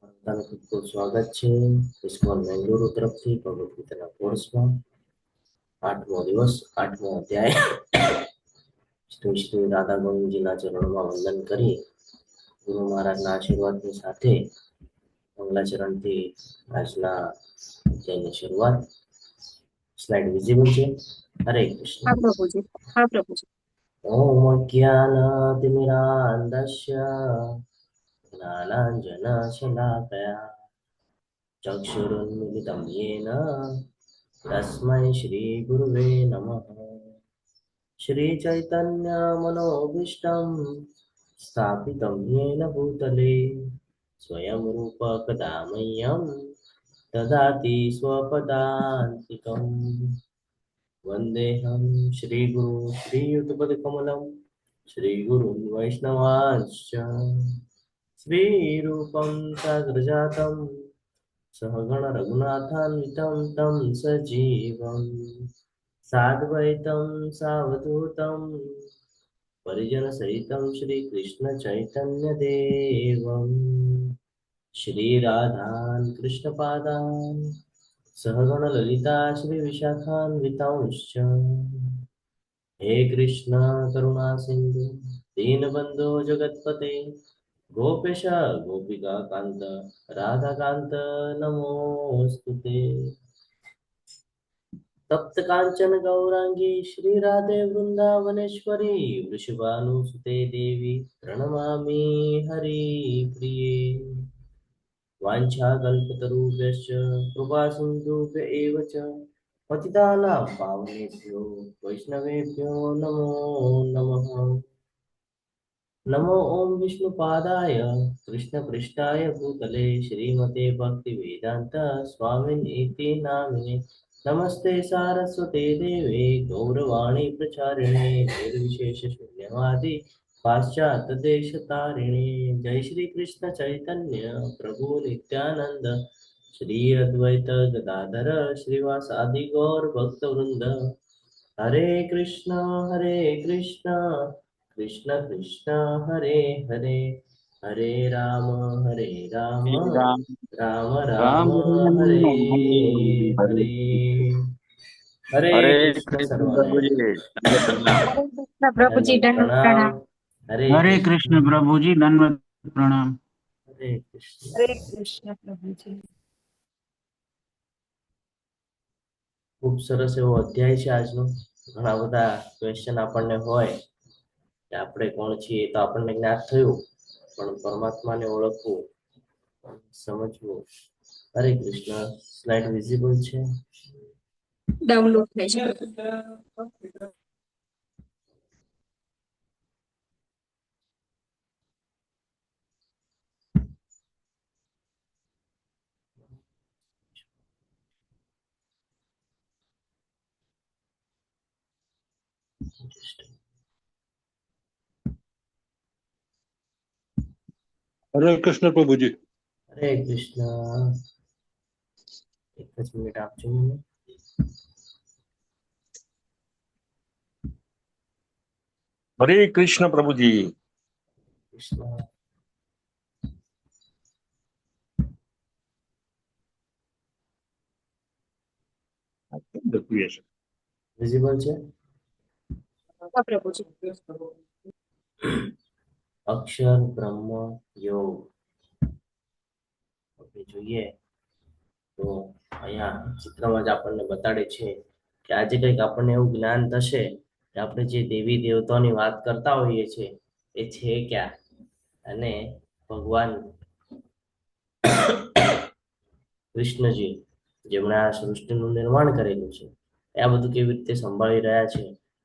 ખૂબ ખૂબ સ્વાગત છે ઇસ્કોન બેંગલુરુ તરફથી ભગવદ ગીતાના કોર્સમાં 8મો દિવસ 8મો અધ્યાય શ્રી શ્રી રાધા ગોવિંદજીના ચરણોમાં વંદન કરી ગુરુ મહારાજના આશીર્વાદની સાથે મંગલાચરણથી આજના અધ્યાયની શરૂઆત. સ્લાઇડ વિઝિબલ છે. હરે કૃષ્ણ. हाँ प्रभु जी, हाँ प्रभु जी। ઓમ જ્ઞાનાતિમિરાંધસ્ય જ્ઞાનાંજનશલાકયા ચક્ષુરુન્મિલિतं येन तस्मै श्रीगुरुवे नमः. श्रीचैतन्यमनोभीष्टं स्थापितं येन भूतले स्वयं रूप कदा मह्यं ददाति स्वपदान्तिकं. वन्देऽहं श्रीगुरु श्रीयुतपदकमलं श्रीगुरुन् वैष्णवांश्च श्रीरूपं साग्रजातं सहगण रघुनाथान्वितं तं सजीवं साद्वैतं सावधूतं परिजनसहितं श्रीकृष्णचैतन्यदेवं श्रीराधान् कृष्णपादान् सहगण ललिता श्रीविशाखान्वितांश्च. हे कृष्ण करुणा सिन्धु दीनबन्धो जगत्पते गोपेश गोपिका कांत राधाकांत नमोस्तुते. तप्त कांचन गौरांगी श्री राधे वृंदावनेश्वरी वृषभानुसुते देवी प्रणमामि हरिप्रिये. वाञ्छाकल्पतरुभ्यश्च कृपा सिन्धुभ्य एव च पतितानां पावनेभ्यो वैष्णवेभ्यो नमो नमः. नमो ओम विष्णुपादाय कृष्णपृष्ठाय भूतले श्रीमते भक्तिवेदांत स्वामिनीति नामिने नमस्ते सारस्वते देवे गौरवाणी प्रचारिणे निर्विशेष शून्यवादी पाश्चात्य देशतारिणे. जय श्री कृष्ण चैतन्य प्रभु नित्यानंद श्री अद्वैत गदाधर श्रीवासादि गौर भक्तवृंद. हरे कृष्ण कृष्ण कृष्ण हरे हरे हरे राम राम राम राम राम हरे हरे हरे. हरे हरे कृष्ण कृष्ण सर्वाने प्रभु जी दंडवत प्रणाम। हरे कृष्ण प्रभु जी, दंडवत दंडवत प्रणाम. प्रणाम। हरे कृष्ण प्रभु जी दंडवत प्रणाम। हरे कृष्ण. हरे कृष्ण प्रभु जी। खूब सरस एवो अध्याय છે આજનો. ઘણા બધા ક્વેશ્ચન આપણને હોય કે આપણે કોણ છીએ તો આપણને જ્ઞાત થયું, પણ પરમાત્માને ઓળખવું, સમજવું. હરે કૃષ્ણ. સ્લાઇડ વિઝિબલ છે. डाउनलोड થઈ છે। हरे कृष्ण प्रभु जी। हरे कृष्ण. एक જ મિનિટ આપજો મને. हरे कृष्ण प्रभु जी। કૃષ્ણ. વિઝિબલ છે. હા પ્રભુ જી। અક્ષર બ્રહ્મ યોગ આપણે જોઈએ તો અહીંયા ચિત્રમાં જ આપણને બતાડે છે કે આજે કંઈક આપણને એવું જ્ઞાન થશે કે આપણે જે દેવી દેવતાઓની વાત કરતા હોઈએ છીએ એ છે ક્યાં, અને ભગવાન કૃષ્ણજી જેમણે આ સૃષ્ટિનું નિર્માણ કરેલું છે એ આ બધું કેવી રીતે સંભાળી રહ્યા છે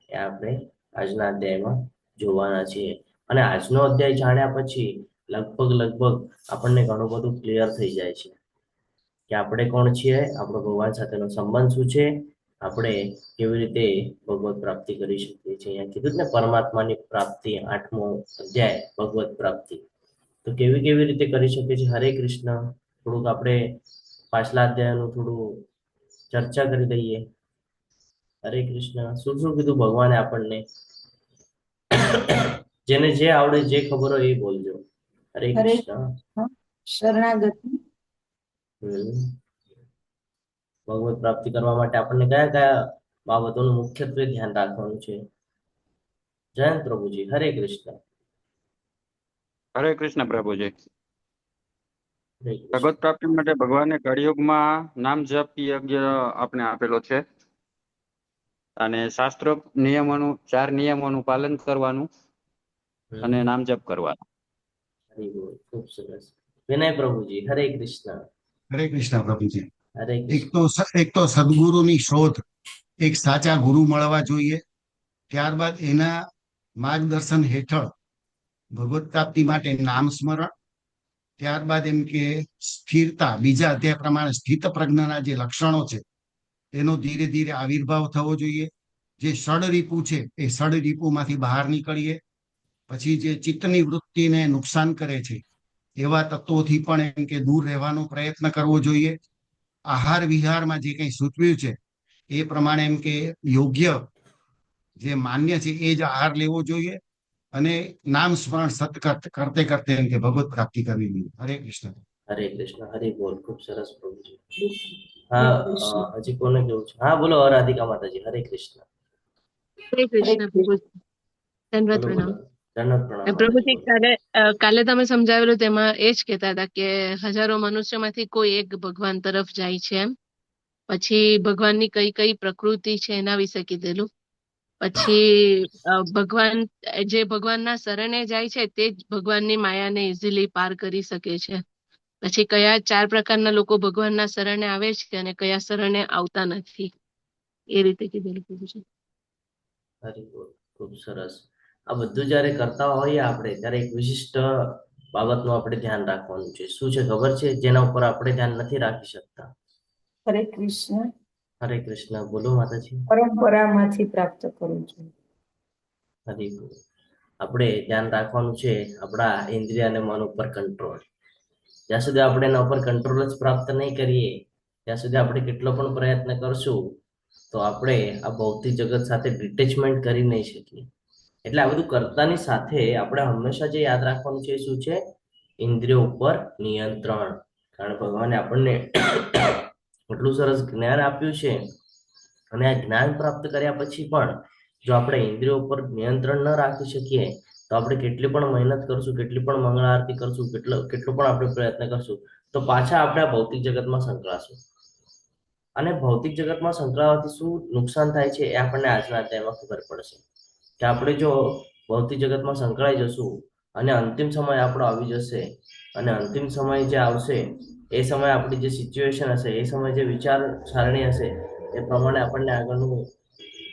એ આપણે આજના અધ્યાયમાં જોવાના છીએ. અને આજનો અધ્યાય જાણ્યા પછી લગભગ આપણને ઘણું બધું ક્લિયર થઈ જાય છે કે આપણે કોણ છીએ, આપણો ભગવાન સાથેનો સંબંધ શું છે, આપણે કેવી રીતે ભગવત પ્રાપ્તિ કરી શકીએ છીએ. અહીંયા કીધું ને પરમાત્માની પ્રાપ્તિ, 8મો અધ્યાય ભગવત પ્રાપ્તિ. તો કેવી રીતે કરી શકીએ છીએ. હરે કૃષ્ણ. થોડુંક આપણે પાછલા અધ્યાયનું થોડું ચર્ચા કરી દઈએ. હરે કૃષ્ણ. શું શું કીધું ભગવાને આપણને? જેને જે આવડે, જે ખબર હોય એ બોલજો. હરે કૃષ્ણ. શરણાગતિ, ભગવત પ્રાપ્તિ કરવા માટે આપણને કયા કયા બાબતોનું મુખ્યત્વે ધ્યાન રાખવાનું છે? જયંત પ્રભુજી, હરે કૃષ્ણ. હરે કૃષ્ણ પ્રભુજી. હરે કૃષ્ણ. ભગવત પ્રાપ્તિ માટે ભગવાને કળિયુગમાં નામ જપ યજ્ઞ આપણે આપેલો છે અને શાસ્ત્ર નિયમોનું 4 નિયમોનું પાલન કરવાનું અને નામ જપ કરવાનું. હરિ બોલ, ખૂબ સરસ. વિનય પ્રભુજી, હરે કૃષ્ણ. હરે કૃષ્ણ પ્રભુજી. હરે એક કૃષ્ણ. તો સદગુરુની શોધ, એક સાચા ગુરુ મળવા જોઈએ. ત્યારબાદ એના માર્ગદર્શન હેઠળ ભગવત પ્રાપ્તિ માટે નામ સ્મરણ, ત્યારબાદ એમ કે સ્થિરતા, બીજા અધ્યાય પ્રમાણે સ્થિત પ્રજ્ઞાના જે લક્ષણો છે એનો ધીરે ધીરે આવિર્ભાવ થવો જોઈએ. જે ષડરીપુ છે એ ષડરીપુમાંથી બહાર નીકળીએ. પછી જે ચિત્તની વૃત્તિને નુકસાન કરે છે એવા તત્વોથી પણ એમ કે દૂર રહેવાનો પ્રયત્ન કરવો જોઈએ. આહાર વિહારમાં જે કંઈ સૂચવ્યું છે એ પ્રમાણે એમ કે યોગ્ય જે માન્ય છે એ જ આહાર લેવો જોઈએ અને નામ સ્મરણ સતત કરતે કરતે એમ કે ભગવત પ્રાપ્તિ કરવી જોઈએ. હરે કૃષ્ણ. હરે કૃષ્ણ. હરિ બોલ, ખૂબ સરસ પ્રભુજી. હા, હજી કોને કેવું છે? હા બોલો, રાધિકા માતાજી, હરે કૃષ્ણ. હરે કૃષ્ણ પ્રભુજી. દંડવત બોલો બોલો. પ્રણામ. ધન્યવાદ, પ્રણામ પ્રભુજી, માતાજી, બોલો. કાલે તમે સમજાવેલું તેમાં એ જ કહેતા હતા કે હજારો મનુષ્યમાંથી કોઈ એક ભગવાન તરફ જાય છે એમ. પછી ભગવાનની કઈ કઈ પ્રકૃતિ છે એના વિશે કીધેલું. પછી ભગવાનના શરણે જાય છે તે જ ભગવાનની માયાને ઇઝીલી પાર કરી શકે છે. પછી કયા 4 પ્રકારના લોકો ભગવાનના શરણે આવે છે અને કયા શરણે આવતા નથી, એ રીતે કીધેલું પ્રભુજી. હરિ બોલ, ખૂબ સરસ. આ બધું જ્યારે કરતા હોઈએ આપણે ત્યારે એક વિશિષ્ટ બાબતનું આપણે ધ્યાન રાખવાનું છે. શું છે ખબર છે? જેના ઉપર આપણે ધ્યાન નથી રાખી શકતા. હરે કૃષ્ણ. હરે કૃષ્ણ. બોલો માતાજી. પરંપરામાંથી પ્રાપ્ત કરવું જોઈએ. હરિ બોલ. આપણે ધ્યાન રાખવાનું છે આપણા ઇન્દ્રિય અને મન ઉપર કંટ્રોલ. જ્યાં સુધી આપણે એના ઉપર કંટ્રોલ જ પ્રાપ્ત નહીં કરીએ ત્યાં સુધી આપણે કેટલો પણ પ્રયત્ન કરશું તો આપણે આ ભૌતિક જગત સાથે ડિટેચમેન્ટ કરી નહીં શકીએ. એટલે આ બધું કરતાની સાથે આપણે હંમેશા જે યાદ રાખવાનું છે શું છે? ઇન્દ્રિયો ઉપર નિયંત્રણ. કારણ ભગવાને આપણને એટલું સરસ જ્ઞાન આપ્યું છે અને આ જ્ઞાન પ્રાપ્ત કર્યા પછી પણ જો આપણે ઇન્દ્રિયો ઉપર નિયંત્રણ ન રાખી શકીએ તો આપણે કેટલી પણ મહેનત કરશું, કેટલી પણ મંગળ આરતી કરશું, કેટલો પણ આપણે પ્રયત્ન કરશું તો પાછા આપણે આ ભૌતિક જગતમાં સંકળાશું. અને ભૌતિક જગતમાં સંકળાવાથી શું નુકસાન થાય છે એ આપણને આજના અધ્યાયમાં ખબર પડશે કે આપણે જો ભૌતિક જગતમાં સંકળાઈ જશું અને અંતિમ સમય આપણો આવી જશે અને અંતિમ સમય જે આવશે એ સમય આપણી જે સિચ્યુએશન હશે, એ સમય જે વિચાર સારણી હશે એ પ્રમાણે આપણને આગળનું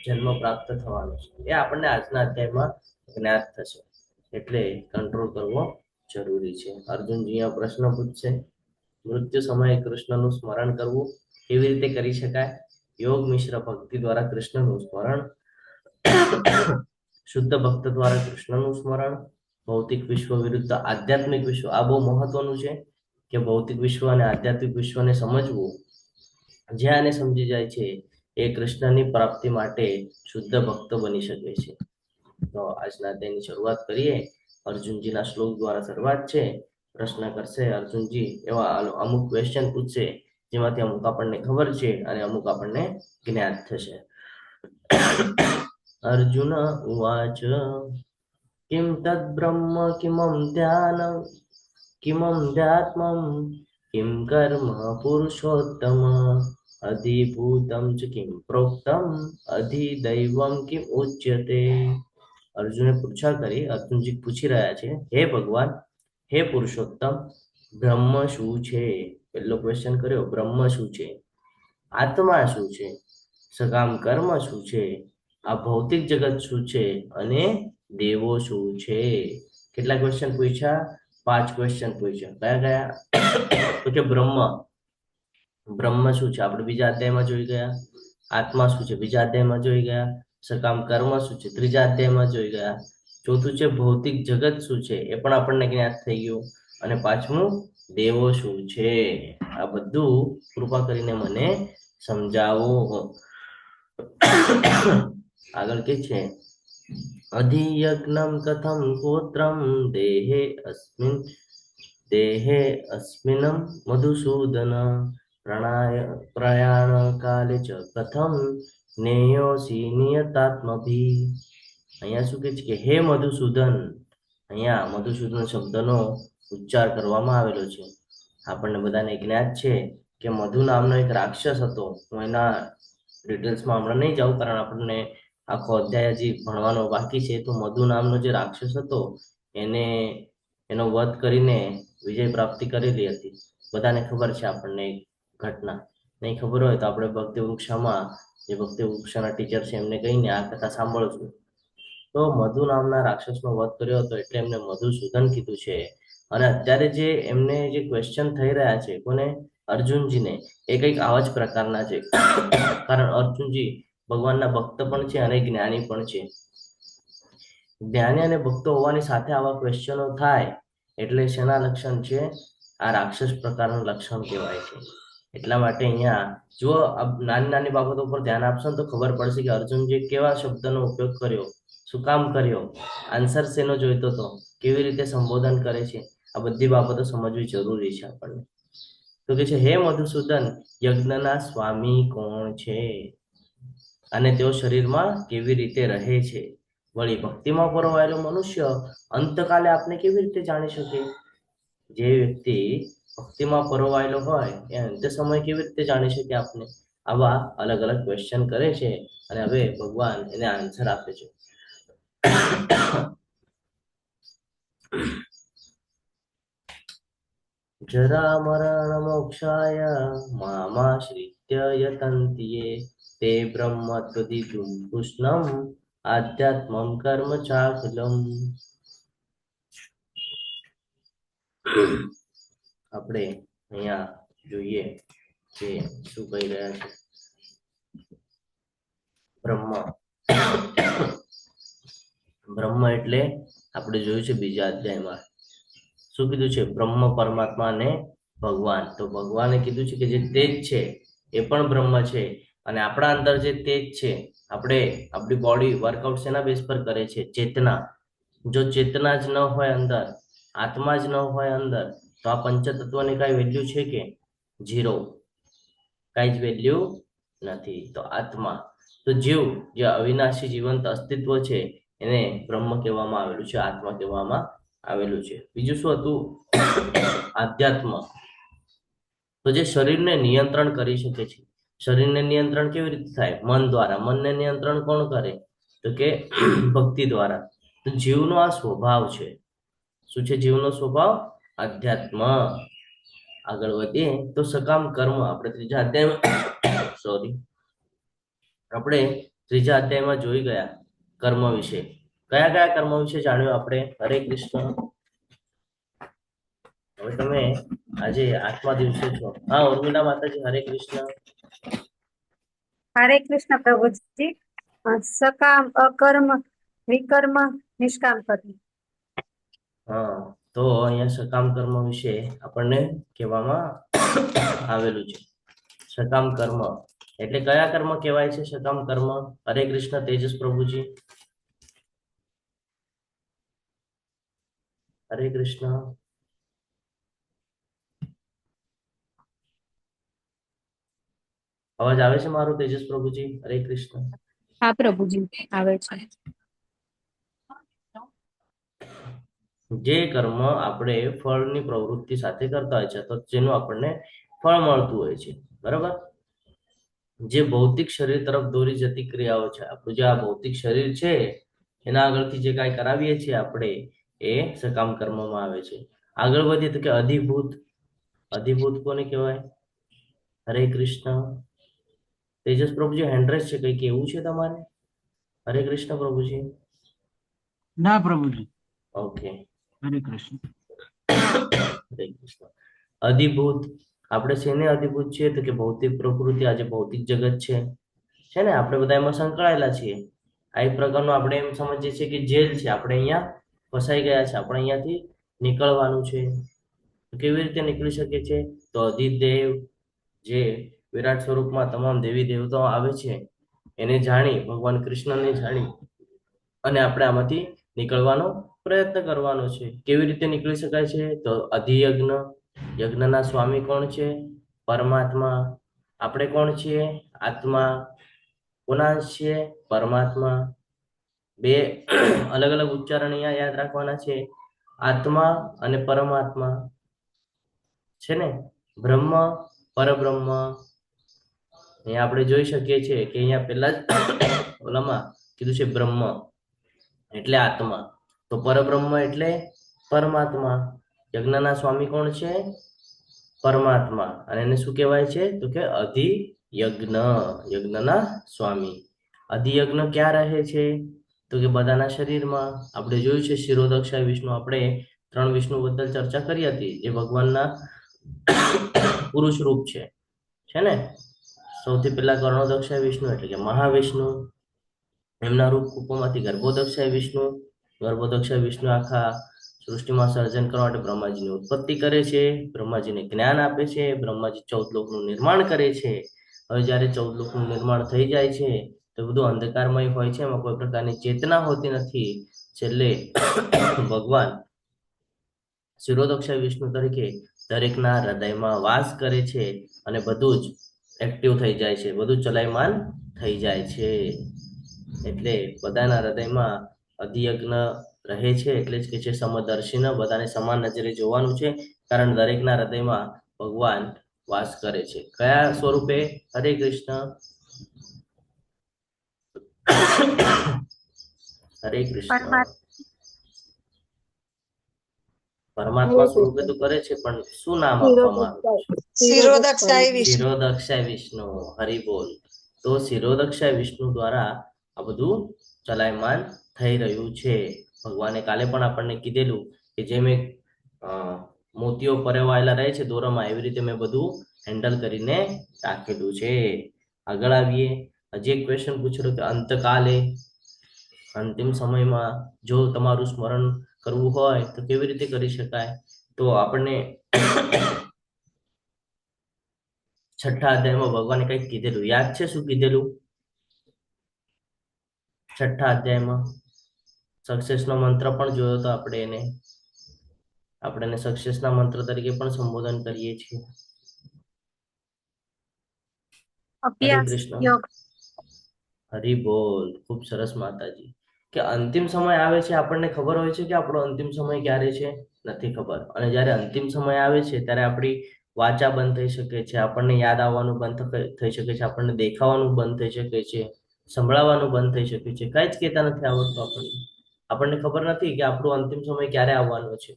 જન્મ પ્રાપ્ત થવાનો છે. એ આપણને આજના અધ્યાયમાં જ્ઞાત થશે. એટલે કંટ્રોલ કરવો જરૂરી છે. અર્જુનજી આ પ્રશ્ન પૂછશે, મૃત્યુ સમયે કૃષ્ણનું સ્મરણ કરવું કેવી રીતે કરી શકાય? યોગ મિશ્ર ભક્તિ દ્વારા કૃષ્ણનું સ્મરણ, શુદ્ધ ભક્ત દ્વારા કૃષ્ણનું સ્મરણ, ભૌતિક વિશ્વ વિરુદ્ધ આધ્યાત્મિક વિશ્વ. આ બહુ મહત્વનું છે કે ભૌતિક વિશ્વ અને આધ્યાત્મિક વિશ્વને સમજવું. જ્યાં આને સમજી જાય છે એ કૃષ્ણની પ્રાપ્તિ માટે શુદ્ધ ભક્ત બની શકે છે. તો આજના અધ્યાયની શરૂઆત કરીએ. અર્જુનજીના શ્લોક દ્વારા શરૂઆત છે. પ્રશ્ન કરશે અર્જુનજી, એવા અમુક ક્વેશ્ચન પૂછશે જેમાંથી અમુક આપણને ખબર છે અને અમુક આપણને જ્ઞાત થશે. અર્જુન ઉવાચ કિમ તદ બ્રહ્મ કિમં ધ્યાનમ કિમં ધ્યાત્મમ કિમ કર્મ પુરુષોત્તમ અધિભૂતમ ચ કિમ પ્રોક્તમ અધિદૈવમ કિમ ઉચ્યતે. અર્જુને પૂછા કરી, અર્જુનજી પૂછી રહ્યા છે, હે ભગવાન, હે પુરુષોત્તમ, બ્રહ્મ શું છે? પહેલો ક્વેશ્ચન કર્યો, બ્રહ્મ શું છે? આત્મા શું છે? સકામ કર્મ શું છે? આ ભૌતિક જગત શું છે? અને દેવો શું છે? કેટલા ક્વેશ્ચન પૂછ્યા? 5 ક્વેશ્ચન પૂછ્યા. કયા કયા? તો કે બ્રહ્મ શું છે આપણે બીજા અધ્યાયમાં જોઈ ગયા. આત્મા શું છે બીજા અધ્યાયમાં જોઈ ગયા. સકામ કર્મ શું છે ત્રીજા અધ્યાયમાં જોઈ ગયા. ચોથું છે ભૌતિક જગત શું છે એ પણ આપણને જ્ઞાત થઈ ગયું. અને પાંચમું દેવો શું છે. આ બધું કૃપા કરીને મને સમજાવો. આગળ કે છે, અધિયજ્ઞમ કથમ ગોત્રમ દેહે અસ્મિન દેહે અસ્મિન મધુસૂદન પ્રયાણ કાલે ચ કથમ જ્ઞેયોસી નિયતાત્મભી. અહીંયા શું કહે છે કે હે મધુસૂદન, અહીંયા મધુસૂદન શબ્દનો ઉચ્ચાર કરવામાં આવેલો છે. આપણને બધાને જ્ઞાત છે કે મધુ નામનો એક રાક્ષસ હતો. હું એના ડિટેલ્સમાં હમણાં નહીં જાઉં, કારણ આપણને આખો અધ્યાય હજી ભણવાનો બાકી છે. તો મધુ નામનો જે રાક્ષસ હતો એનો વધ કરીને વિજય પ્રાપ્તિ કરેલી હતી. બધાને ખબર છે આપણને ઘટના. નહીં ખબર હોય તો આપણે ભક્તિ વૃક્ષામાં જે ભક્તિ વૃક્ષાના ટીચર છે એમને કહીને આ કથા સાંભળશું. તો મધુ નામના રાક્ષસનો વધ કર્યો હતો એટલે એમને મધુસૂદન કીધું છે. અને અત્યારે જે એમને જે ક્વેશ્ચન થઈ રહ્યા છે કોને, અર્જુનજીને, એ કંઈક આવા જ પ્રકારના છે. કારણ અર્જુનજી ભગવાનના ભક્ત પણ છે અને જ્ઞાની પણ છે. જ્ઞાની અને ભક્તો હોવાની સાથે આવા ક્વેશ્ચનો થાય એટલે શેના લક્ષણ છે? આ રાક્ષસ પ્રકારનું લક્ષણ કહેવાય છે. એટલા માટે અહીંયા જો નાની નાની બાબતો પર ધ્યાન આપશો તો ખબર પડશે કે અર્જુનજી કેવા શબ્દનો ઉપયોગ કર્યો, શું કામ કર્યો, આન્સર શેનો જોઈતો હતો, કેવી રીતે સંબોધન કરે છે. આ બધી બાબતો સમજવી જરૂરી છે આપણને. તો કે છે હે મધુસૂદન, યજ્ઞના સ્વામી કોણ છે અને તેઓ શરીરમાં કેવી રીતે રહે છે? વળી ભક્તિમાં પરોવાયેલો મનુષ્ય અંતકાલે આપને કેવી રીતે જાણી શકે? જે વ્યક્તિ ભક્તિમાં પરોવાયેલો હોય એ અંત્ય સમય કેવી રીતે જાણી શકે આપને? આવા અલગ અલગ ક્વેશ્ચન કરે છે અને હવે ભગવાન એને આન્સર આપે છે. જરા મરણ મોક્ષાય મામાશ્રિત્ય યતન્તિ યે તે બ્રહ્મ ત્વદિતુમ કૃષ્ણમ આધ્યાત્મમ કર્મ ચાખલમ. આપણે અહીંયા જોઈએ કે શું કહી રહ્યા છે. બ્રહ્મ એટલે આપણે જોયું છે બીજા અધ્યાયમાં શું કીધું છે? બ્રહ્મ, પરમાત્મા અને ભગવાન. તો ભગવાને કીધું છે કે જે તેજ છે એ પણ બ્રહ્મ છે અને આપણા અંદર જે તેજ છે, આપણી બોડી વર્કઆઉટ શેના બેઝ પર કરે છે? ચેતના. જો ચેતના જ ન હોય અંદર, આત્મા જ ન હોય અંદર, તો આ પંચતત્વની કઈ વેલ્યુ છે કે? ઝીરો. કઈ જ વેલ્યુ નથી. તો આત્મા, તો જીવ, જે અવિનાશી જીવંત અસ્તિત્વ છે એને બ્રહ્મ કહેવામાં આવેલું છે, આત્મા કહેવામાં આવેલું છે. બીજું શું હતું? આધ્યાત્મ. તો જે શરીરને નિયંત્રણ કરી શકે છે. શરીરને નિયંત્રણ કેવી રીતે થાય? મન દ્વારા. મનને નિયંત્રણ કોણ કરે? તો કે ભક્તિ દ્વારા. તો જીવનો આ સ્વભાવ છે. શું છે જીવનો સ્વભાવ? આધ્યાત્મ. આગળ વધીએ તો સકામ કર્મ. આપણે ત્રીજા અધ્યાયમાં જોઈ ગયા કર્મ વિશે. કયા કયા કર્મ વિશે જાણ્યું આપણે? હરે કૃષ્ણ. હવે તમે આજે 8મા દિવસે છો. હા ઉર્મિલા માતાજી, હરે કૃષ્ણ. હરે કૃષ્ણ પ્રભુજી. સકામ, અકર્મ, વિકર્મ, નિષ્કામ કર્મ. હા, તો અહીંયા સકામ કર્મ વિશે આપણને કહેવામાં આવેલું છે. સકામ કર્મ એટલે કયા કર્મ કહેવાય છે? સકામ કર્મ. હરે કૃષ્ણ તેજસ પ્રભુજી, હરે કૃષ્ણ. અવાજ આવે છે મારો તેજસ પ્રભુજી? હરે કૃષ્ણ. હા પ્રભુજી, આવે છે. જે કર્મ આપણે ફળની પ્રવૃત્તિ સાથે કરતા હોય છે તો જેનું આપણને ફળ મળતું હોય છે, બરાબર? જે ભૌતિક શરીર તરફ દોરી જતી ક્રિયાઓ છે, આપણું જે આ ભૌતિક શરીર છે એના આગળથી જે કાંઈ કરાવીએ છીએ આપણે, એ સકામ કર્મમાં આવે છે. આગળ વધીએ તો કે અધિભૂત. અધિભૂત કોને કહેવાય? હરે કૃષ્ણ. તેજસ પ્રભુજી હેન્ડરેસ છે, કંઈક એવું છે તમારે? હરે કૃષ્ણ પ્રભુજી. ના પ્રભુજી. ઓકે, હરે કૃષ્ણ. હરે કૃષ્ણ. અધિભૂત. આપણે શેને અધિભૂત છીએ? તો કે ભૌતિક પ્રકૃતિ. આજે ભૌતિક જગત છે ને, આપણે બધા એમાં સંકળાયેલા છીએ. આ એક પ્રકારનું આપણે એમ સમજીએ છીએ કે જેલ છે, આપણે અહીંયા ફસાઈ ગયા છે, આપણે અહીંયાથી નીકળવાનું છે. કેવી રીતે નીકળી શકે છે? તો અધિદેવ, જે વિરાટ સ્વરૂપમાં તમામ દેવી દેવતાઓ આવે છે, એને જાણી, ભગવાન કૃષ્ણને જાણી અને આપણે આમાંથી નીકળવાનો પ્રયત્ન કરવાનો છે. કેવી રીતે નીકળી શકાય છે? તો અધિયજ્ઞ, યજ્ઞના સ્વામી કોણ છે? પરમાત્મા. આપણે કોણ છીએ? આત્મા. કોના છીએ? પરમાત્મા. બે અલગ અલગ ઉચ્ચારણ અહીંયા યાદ રાખવાના છે, આત્મા અને પરમાત્મા છે ને. બ્રહ્મ, પરબ્રહ્મ. અહીંયા આપણે જોઈ શકીએ છીએ કે અહીંયા પહેલા જ ઓલામાં કીધું છે બ્રહ્મ એટલે આત્મા, તો પરબ્રહ્મ એટલે પરમાત્મા. યજ્ઞના સ્વામી કોણ છે? પરમાત્મા. અને એને શું કહેવાય છે? તો કે અધિયજ્ઞ, યજ્ઞના સ્વામી. અધિયજ્ઞ ક્યાં રહે છે? તો કે બધાના શરીરમાં. આપણે જોયું છે શિરોદક્ષાય વિષ્ણુ, આપણે 3 વિષ્ણુ બદલ ચર્ચા કરી હતી, જે ભગવાનના પુરુષ રૂપ છે ને. સૌથી પહેલા કર્ણોદક્ષાય વિષ્ણુ એટલે કે મહાવિષ્ણુ, એમના રૂપોમાંથી ગર્ભોદક્ષાય વિષ્ણુ. ગર્ભોદક્ષાય વિષ્ણુ આખા સૃષ્ટિમાં સર્જન કરવા માટે બ્રહ્માજીની ઉત્પત્તિ કરે છે, બ્રહ્માજીને જ્ઞાન આપે છે, બ્રહ્માજી 14 લોકનું નિર્માણ કરે છે. હવે જ્યારે 14 લોકનું નિર્માણ થઈ જાય છે તો બધું અંધકારમય હોય છે, એમાં કોઈ પ્રકારની ચેતના હોતી નથી. છેલ્લે ભગવાન શિરોદક્ષાય વિષ્ણુ તરીકે દરેકના હૃદયમાં વાસ કરે છે અને બધું જ એક્ટિવ થઈ જાય છે, બધું ચલાયમાન થઈ જાય છે. એટલે બધાના હૃદયમાં અધિયજ્ઞ રહે છે. એટલે જ કે છે સમદર્શિન, બધાને સમાન નજરે જોવાનું છે, કારણ દરેકના હૃદયમાં ભગવાન વાસ કરે છે. કયા સ્વરૂપે? હરે કૃષ્ણ. હરે કૃષ્ણ. પરમાત્મા સ્વરૂપે તો કરે છે, પણ શું નામ આપવામાં આવ્યું છે? શિરોદક્ષાય વિષ્ણુ. હરિ બોલ. તો શિરોદક્ષાય વિષ્ણુ દ્વારા આ બધું ચલાયમાન થઈ રહ્યું છે. ભગવાને કાલે પણ આપણને કીધેલું કે જેમ એક મોતીઓ પરેવાયેલા રહે છે દોરામાં, એવી રીતે મેં બધું હેન્ડલ કરીને રાખેલું છે. આગળ આવીએ. હજી એક ક્વેશ્ચન પૂછેલો કે અંતકાલે, અંતિમ સમયમાં જો તમારું સ્મરણ કરવું હોય તો કેવી રીતે કરી શકાય? તો આપણને 6ઠા અધ્યાયમાં ભગવાને કંઈક કીધેલું, યાદ છે શું કીધેલું? 6ઠા અધ્યાયમાં સક્સેસનો મંત્ર પણ જોયો તો આપણે એને સક્સેસના મંત્ર તરીકે પણ સંબોધન કરીએ છીએ. હરે કૃષ્ણ. હરિ બોલ. ખૂબ સરસ માતાજી. કે અંતિમ સમય આવે છે, આપણને ખબર હોય છે કે આપણો અંતિમ સમય ક્યારે છે? નથી ખબર. અને જ્યારે અંતિમ સમય આવે છે ત્યારે આપણી વાચા બંધ થઈ શકે છે, આપણને યાદ આવવાનું બંધ થઈ શકે છે, આપણને દેખાવાનું બંધ થઈ શકે છે, સંભળાવાનું બંધ થઈ શકે છે, કઈ જ કહેતા નથી આવડતું. આપણને ખબર નથી કે આપણું અંતિમ સમય ક્યારે આવવાનો છે.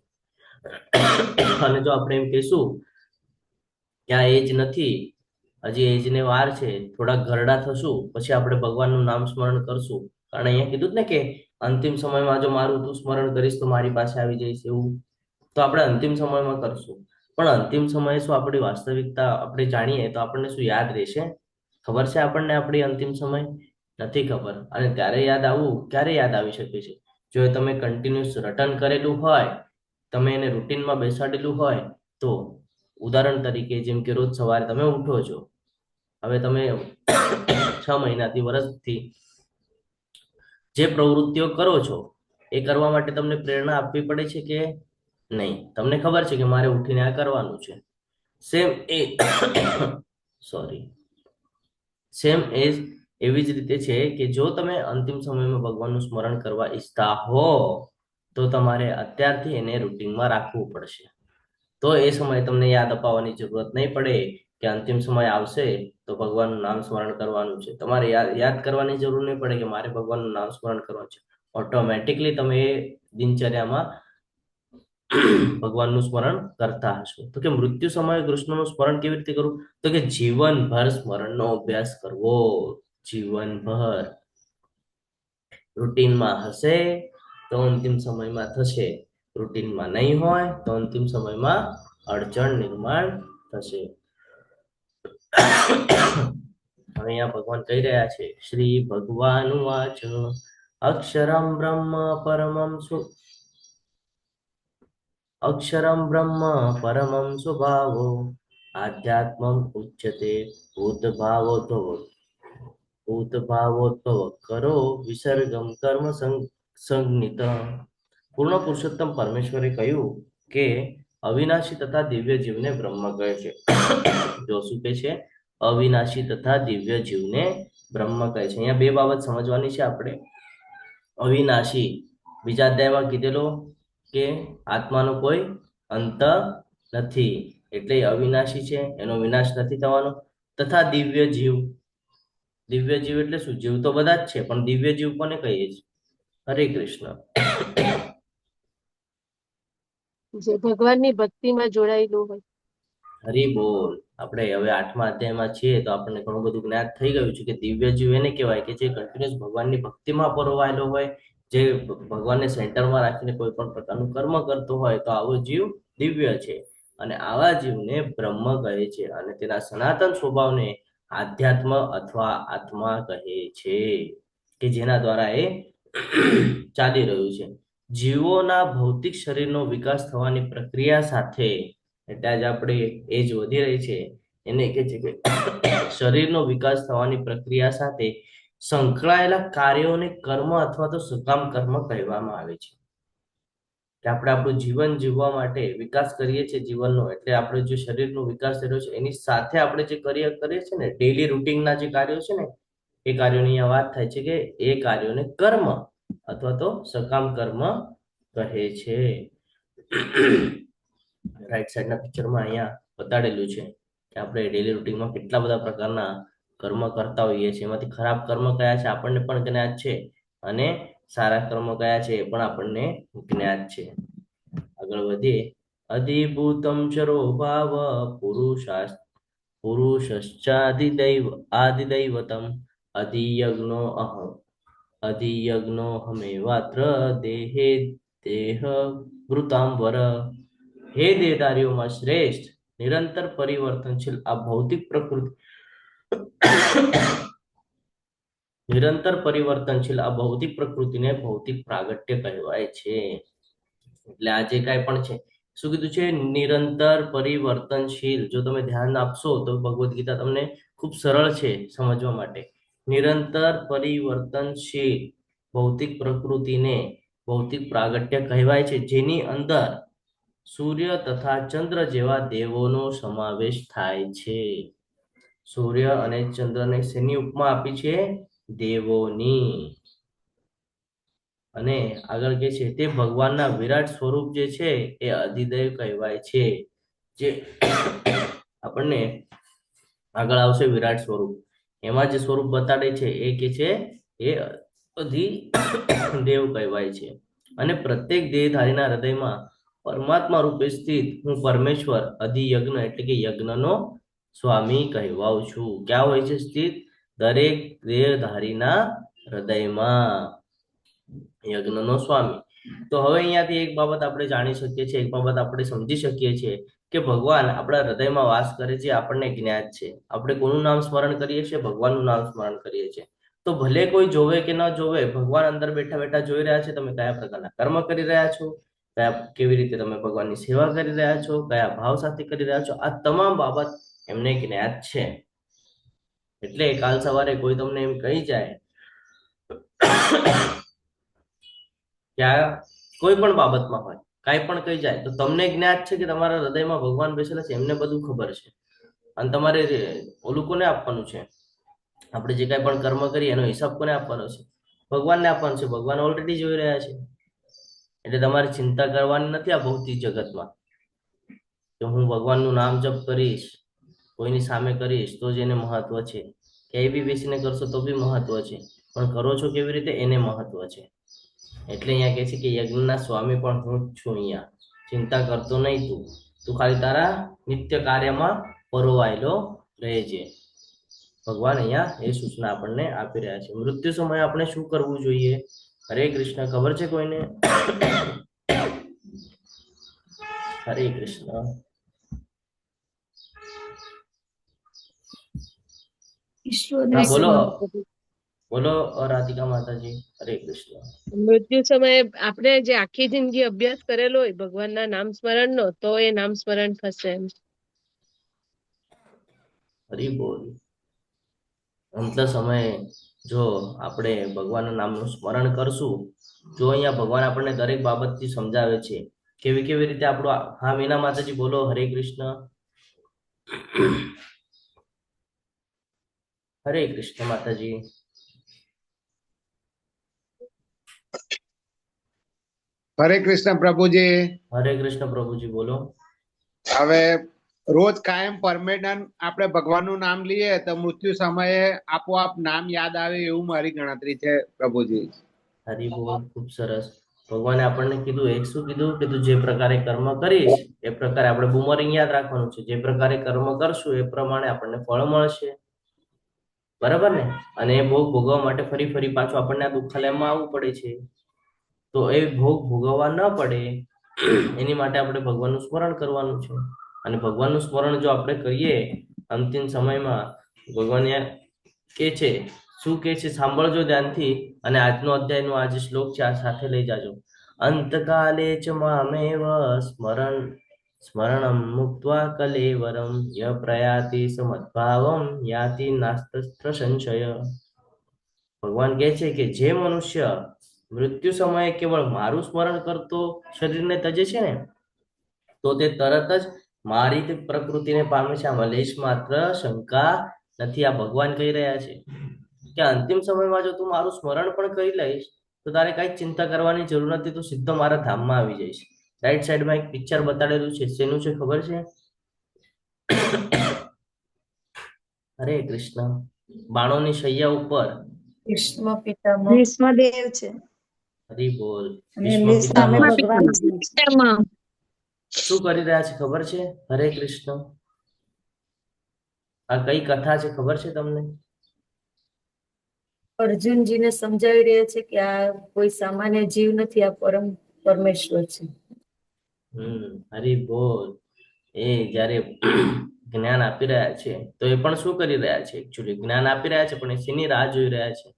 અને જો આપણે એમ કહીશું કે આ એજ નથી, હજી એજને વાર છે, થોડાક ઘરડા થશું પછી આપણે ભગવાનનું નામ સ્મરણ કરશું. કારણ અહીંયા કીધું જ ને કે અંતિમ સમયમાં જો મારું તું સ્મરણ કરીશ તો મારી પાસે આવી જઈશ, એવું. તો આપણે અંતિમ સમયમાં કરશું. પણ અંતિમ સમયે શું આપણી વાસ્તવિકતા આપણે જાણીએ તો આપણને શું યાદ રહેશે? ખબર છે આપણને આપણી અંતિમ સમય? નથી ખબર. અને ત્યારે યાદ આવવું, ક્યારે યાદ આવી શકે છે? જો તમે કન્ટિન્યુઅસ રટન કરેલું હોય, તમે એને રૂટીનમાં બેસાડેલું હોય, તો ઉદાહરણ તરીકે જેમ કે રોજ સવારે તમે ઉઠો છો, હવે તમે 6 મહિનાથી, વર્ષથી જે પ્રવૃત્તિઓ કરો છો એ કરવા માટે તમને પ્રેરણા આપવી પડે છે કે નહીં? તમને ખબર છે કે મારે ઉઠીને આ કરવાનું છે. સેમ એવી જ રીતે છે કે જો તમે અંતિમ સમયમાં ભગવાનનું સ્મરણ કરવા ઈચ્છતા હો તો તમારે અત્યારથી એને રૂટીનમાં રાખવું પડશે. તો એ સમયે તમને યાદ અપાવવાની જરૂરત નહીં પડે કે અંતિમ સમય આવશે તો ભગવાનનું નામ સ્મરણ કરવાનું છે. તમારે યાદ કરવાની જરૂર નહીં પડે કે મારે ભગવાનનું નામ સ્મરણ કરવાનું છે. ઓટોમેટિકલી તમે એ દિનચર્યામાં ભગવાનનું સ્મરણ કરતા હશો. તો કે મૃત્યુ સમયે કૃષ્ણનું સ્મરણ કેવી રીતે કરવું? તો કે જીવનભર સ્મરણનો અભ્યાસ કરવો. જીવનભર રૂટીનમાં હશે તો અંતિમ સમયમાં થશે, રૂટીનમાં નહીં હોય તો અંતિમ સમયમાં અડચણ નિર્માણ થશે. અહીંયા ભગવાન કહી રહ્યા છે, શ્રી ભગવાન વાચ અક્ષરમ બ્રહ્મ પરમં સ્વભાવો આધ્યાત્મમ ઉચ્યતે ભૂતભાવોદ્ભવ કરો વિસર્ગમ કર્મ સંજ્ઞિત. પૂર્ણ પુરુષોત્તમ પરમેશ્વરે કહ્યું કે અવિનાશી તથા દિવ્ય જીવને બ્રહ્મ કહે છે. જો શું કહે છે? અવિનાશી તથા દિવ્ય જીવને બ્રહ્મ કહે છે. અહીંયા બે બાબત સમજવાની છે આપણે. અવિનાશી બીજા અધ્યાયમાં કીધેલો કે આત્માનો કોઈ અંત નથી, એટલે એ અવિનાશી છે, એનો વિનાશ નથી થવાનો. તથા દિવ્ય જીવ, દિવ્ય જીવ એટલે શું? જીવ તો બધા જ છે, પણ દિવ્ય જીવ કોને કહીએ છીએ? હરે કૃષ્ણ. જે ભગવાનની ભક્તિમાં જોડાયેલું હોય. હરી બોલ. આપણે હવે 8મા અધ્યાયમાં છીએ તો આપણને ઘણું બધું જ્ઞાન થઈ ગયું છે કે દિવ્ય જીવ એને કહેવાય કે જે કન્ટિન્યુઅસ ભગવાનની ભક્તિમાં પરોવાયેલો હોય, જે ભગવાનને સેન્ટરમાં રાખીને કોઈ પણ પ્રકારનું કર્મ કરતો હોય, તો આવો જીવ દિવ્ય છે. અને આવા જીવને બ્રહ્મ કહે છે, અને તેના સનાતન સ્વભાવને આધ્યાત્મ અથવા આત્મા કહે છે, કે જેના દ્વારા એ ચાલી રહ્યું છે. જીવોના ભૌતિક શરીરનો વિકાસ થવાની પ્રક્રિયા સાથે, એટલે આજે આપણે એજ વધી રહી છે, એને કહે છે કે શરીરનો વિકાસ થવાની પ્રક્રિયા સાથે સંકળાયેલા કાર્યોને કર્મ અથવા તો સકામ કર્મ કહેવામાં આવે છે. કે આપણે આપણું જીવન જીવવા માટે વિકાસ કરીએ છીએ જીવનનો, એટલે આપણે જે શરીરનો વિકાસ થયો છે એની સાથે આપણે જે કરીએ છીએ ને, ડેઈલી રૂટીનના જે કાર્યો છે ને, એ કાર્યોની અહીંયા વાત થાય છે કે એ કાર્યોને કર્મ અથવા તો સકામ કર્મ કહે છે. રાઈટ સાઈડના પિક્ચરમાં અહીંયા બતાડેલું છે કે આપણે ડેઈલી રૂટીનમાં કેટલા બધા પ્રકારના કર્મ કરતા હોઈએ છીએ. એમાંથી ખરાબ કર્મ કયા છે આપણને પણ જ્ઞાત છે, અને સારા કર્મ કયા છે એ પણ આપણને જ્ઞાત છે. આગળ વધીએ. અધિભૂતમ ચરો ભાવ પુરુષશ્ચાદિદૈવતમ અધિયજ્ઞો હમેવાત્ર દેહે દેહ વૃતાંબર. હે દેહધારીઓમાં શ્રેષ્ઠ, નિરંતર પરિવર્તનશીલ આ ભૌતિક પ્રકૃતિ પ્રકૃતિને ભૌતિક પ્રાગટ્ય કહેવાય છે. એટલે આ જે કાંઈ પણ છે, શું કીધું છે? નિરંતર પરિવર્તનશીલ. જો તમે ધ્યાન આપશો તો ભગવદ્ ગીતા તમને ખૂબ સરળ છે સમજવા માટે. નિરંતર પરિવર્તનશીલ ભૌતિક પ્રકૃતિને ભૌતિક પ્રાગટ્ય કહેવાય છે, જેની અંદર સૂર્ય તથા ચંદ્ર જેવા દેવોનો સમાવેશ થાય છે. સૂર્ય અને ચંદ્રને શેની ઉપમા આપી છે? દેવોની. અને આગળ કે છે તે ભગવાનના વિરાટ સ્વરૂપ જે છે એ અધિદૈવ કહેવાય છે. જે આપણને આગળ આવશે વિરાટ સ્વરૂપ, એમાં જે સ્વરૂપ બતાડે છે એ કે છે એ અધિદેવ કહેવાય છે. અને પ્રત્યેક દેહધારીના હૃદયમાં પરમાત્મા રૂપે સ્થિત હું પરમેશ્વર અધિયજ્ઞ એટલે કે યજ્ઞનો સ્વામી કહેવાઉં છું. ક્યાં હોય છે સ્થિત? દરેક દેહધારીના હૃદયમાં યજ્ઞનો સ્વામી. તો હવે અહીંયાથી એક બાબત આપણે જાણી શકીએ છીએ, એક બાબત આપણે સમજી શકીએ છીએ કે ભગવાન આપણા હૃદયમાં વાસ કરે છે, આપણને જ્ઞાત છે. આપણે કોનું નામ સ્મરણ કરીએ છીએ? ભગવાનનું નામ સ્મરણ કરીએ છીએ. તો ભલે કોઈ જોવે કે ન જોવે, ભગવાન અંદર બેઠા બેઠા જોઈ રહ્યા છે તમે કયા પ્રકારના કર્મ કરી રહ્યા છો, કેવી રીતે તમે ભગવાનની સેવા કરી રહ્યા છો, કયા ભાવ સાથે કરી રહ્યા છો, આ તમામ બાબત એમને જ્ઞાત છે. એટલે કાલ સવારે કોઈ તમને એમ કહી જાય કે કોઈ પણ બાબતમાં હોય, કાંઈ પણ કહી જાય, તો તમને જ્ઞાત છે કે તમારા હૃદયમાં ભગવાન બેસેલા છે, એમને બધું ખબર છે. અને તમારે ઓલું કોને આપવાનું છે? આપણે જે કાંઈ પણ કર્મ કરીએ એનો હિસાબ કોને આપવાનો છે? ભગવાનને આપવાનો છે. ભગવાન ઓલરેડી જોઈ રહ્યા છે. એટલે તમારે ચિંતા કરવાની નથી આ ભૌતિક જગતમાં કે હું ભગવાનનું નામ જપ કરીશ, કોઈની સામે કરીશ તો જ એને મહત્વ છે, ક્યાંય બી બેસીને કરશો તો બી મહત્વ છે, પણ કરો છો કેવી રીતે એને મહત્વ છે. એટલે અહીંયા કહે છે કે યજ્ઞના સ્વામી પણ હું જ છું. અહીંયા ચિંતા કરતો નહીં તું ખાલી તારા નિત્ય કાર્યમાં પરોવાયેલો રહેજે. ભગવાન અહીંયા એ સૂચના આપણને આપી રહ્યા છે. મૃત્યુ સમયે આપણે શું કરવું જોઈએ? હરે કૃષ્ણ. ખબર છે કોઈને? હરે કૃષ્ણ. હા, બોલો બોલો રાધિકા માતાજી. હરે કૃષ્ણ. મૃત્યુ સમયે આપણે જે આખી જિંદગી અભ્યાસ કરેલો હોય ભગવાનના નામ સ્મરણનો, તો એ નામ સ્મરણ થશે એમ. હરી બોલ. અંત સમયે જો આપણે ભગવાનના નામનું સ્મરણ કરશું, જો અહીંયા ભગવાન આપણને દરેક બાબતથી સમજાવે છે કેવી કેવી રીતે આપણું હા મીના માતાજી બોલો હરે કૃષ્ણ. હરે કૃષ્ણ માતાજી. હરે કૃષ્ણ પ્રભુજી. હરે કૃષ્ણ પ્રભુજી બોલો. હવે રોજ કાયમ પરમેનન્ટ આપણે ભગવાનનું નામ લઈએ તો મૃત્યુ સમયે આપોઆપ નામ યાદ આવે એવું મારી ગણતરી છે પ્રભુજી. હરી બોલ, ખૂબ સરસ. ભગવાને આપણને કીધું એક શું કીધું કે તું જે પ્રકારે કર્મ કરીશ એ પ્રકારે આપણે બુમરિંગ યાદ રાખવાનું છે. જે પ્રકારે કર્મ કરશું એ પ્રમાણે આપણને ફળ મળશે. બરાબર ને? અને એ ભોગ ભોગવવા માટે ફરી ફરી પાછું આપણને આ દુઃખાલયમાં આવવું પડે છે. તો એ ભોગ ભોગવવા ન પડે એની માટે આપણે ભગવાનનું સ્મરણ કરવાનું છે. અને ભગવાનનું સ્મરણ જો આપણે કરીએ અંતિમ સમયમાં, ભગવાન કે છે શું કે છે સાંભળજો ધ્યાનથી. અને આજનો અધ્યાયનો આ જે શ્લોક છે આ સાથે લઈ જાજો. અંતકાલે ચ મામેવ સ્મરણમ મુક્ત્વા કલેવરમ ય પ્રયાતિ સમદ્ભાવમ યાતિ નાસ્તસ્ત્ર સંશય. ભગવાન કહે છે કે જે મનુષ્ય મૃત્યુ સમયે કેવળ મારું સ્મરણ કરતો શરીરને તજે છે ને તો તે તરત જ મારી પ્રકૃતિને પામે છે. આમાં લેશ માત્ર શંકા નથી. આ ભગવાન કહી રહ્યા છે કે અંતિમ સમયમાં જો તું મારું સ્મરણ પણ કરી લઈશ તો તારે કઈ ચિંતા કરવાની જરૂર નથી. તું સીધો મારા ધામમાં આવી જઈશ. રાઈટ સાઈડમાં એક પિક્ચર બતાડેલું છે, શેનું છે ખબર છે? હરે કૃષ્ણ. બાણોની શૈયા ઉપર ભીષ્મ પિતામહ ભીષ્મદેવ છે હરી બોલ. અને ભીષ્મ લેશ પિતામહ નામે ભગવાન શું કરી રહ્યા છે ખબર છે? હરે કૃષ્ણ. આ કઈ કથા છે ખબર છે તમને? અર્જુનજીને સમજાવી રહ્યા છે કે આ કોઈ સામાન્ય જીવ નથી, આ પરમેશ્વર છે. હરી બોલ. એ જ્યારે જ્ઞાન આપી રહ્યા છે તો એ પણ શું કરી રહ્યા છે? એકચ્યુઅલી જ્ઞાન આપી રહ્યા છે પણ એ શેની રાહ જોઈ રહ્યા છે?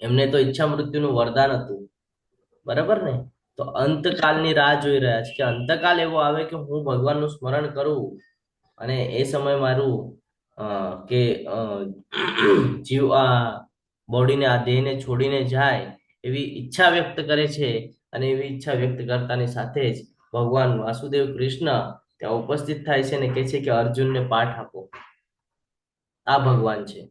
એમને તો ઈચ્છા મૃત્યુનું વરદાન હતું, બરાબર ને? તો અંતકાલની રાહ જોઈ રહ્યા છે કે અંતકાલ એવો આવે કે હું ભગવાનનું સ્મરણ કરું અને એ સમય મારું કે જીવ આ બોડીને આ દેહને છોડીને જાય એવી ઈચ્છા વ્યક્ત કરે છે. અને એવી ઈચ્છા વ્યક્ત કરતાની સાથે જ ભગવાન વાસુદેવ કૃષ્ણ ત્યાં ઉપસ્થિત થાય છે અને કહે છે કે અર્જુનને પાઠ આપો. આ ભગવાન છે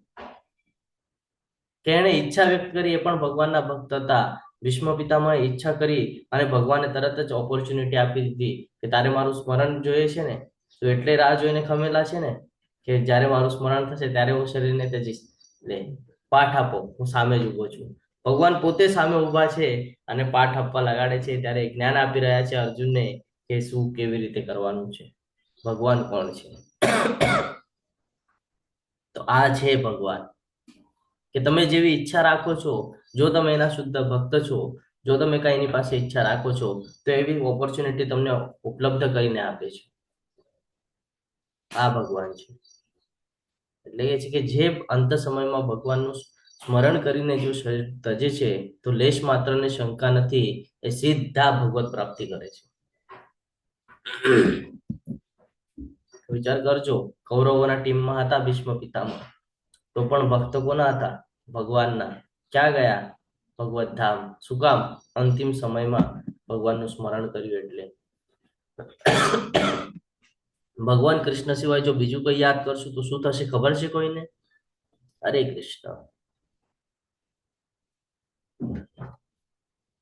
કે એને ઈચ્છા વ્યક્ત કરી. એ પણ ભગવાનના ભક્ત હતા. ભીષ્મ પિતામહે ઈચ્છા કરી અને ભગવાને તરત જ ઓપોર્ચ્યુનિટી આપી દીધી કે તારે મારું સ્મરણ જોઈએ છે ને, તો એટલે રાહ જોઈને ખમેલા છે ને કે જ્યારે મારું સ્મરણ થશે ત્યારે હું શરીરને ત્યજીશ. લે પાઠ આપો, હું સામે જ ઉભો છું. ભગવાન પોતે સામે ઉભા છે અને પાઠ આપવા લગાડે છે. ત્યારે જ્ઞાન આપી રહ્યા છે અર્જુનને કે શું કેવી રીતે કરવાનું છે. ભગવાન કોણ છે? તો આ છે ભગવાન. કે તમે જેવી ઈચ્છા રાખો છો, જો તમે એના શુદ્ધ ભક્ત છો, જો તમે કઈ એની પાસે ઈચ્છા રાખો છો તો એવી ઓપોર્ચ્યુનિટી તમને ઉપલબ્ધ કરીને આપે છે. આ ભગવાન છે. એટલે એ છે કે જે અંત સમયમાં ભગવાનનું સ્મરણ કરીને જો શરીર તજે છે તો લેશ માત્રને શંકા નથી, એ સીધા ભગવત પ્રાપ્તિ કરે છે. વિચાર કરજો, કૌરવોના ટીમમાં હતા ભીષ્મ પિતામહ, તો પણ ભક્ત કોના હતા? ભગવાનના. ક્યાં ગયા? ભગવત ધામ. શું કામ? અંતિમ સમયમાં ભગવાનનું સ્મરણ કર્યું એટલે. ભગવાન કૃષ્ણ સિવાય જો બીજું કોઈ યાદ કરશું તો શું થશે ખબર છે કોઈને? હરે કૃષ્ણ.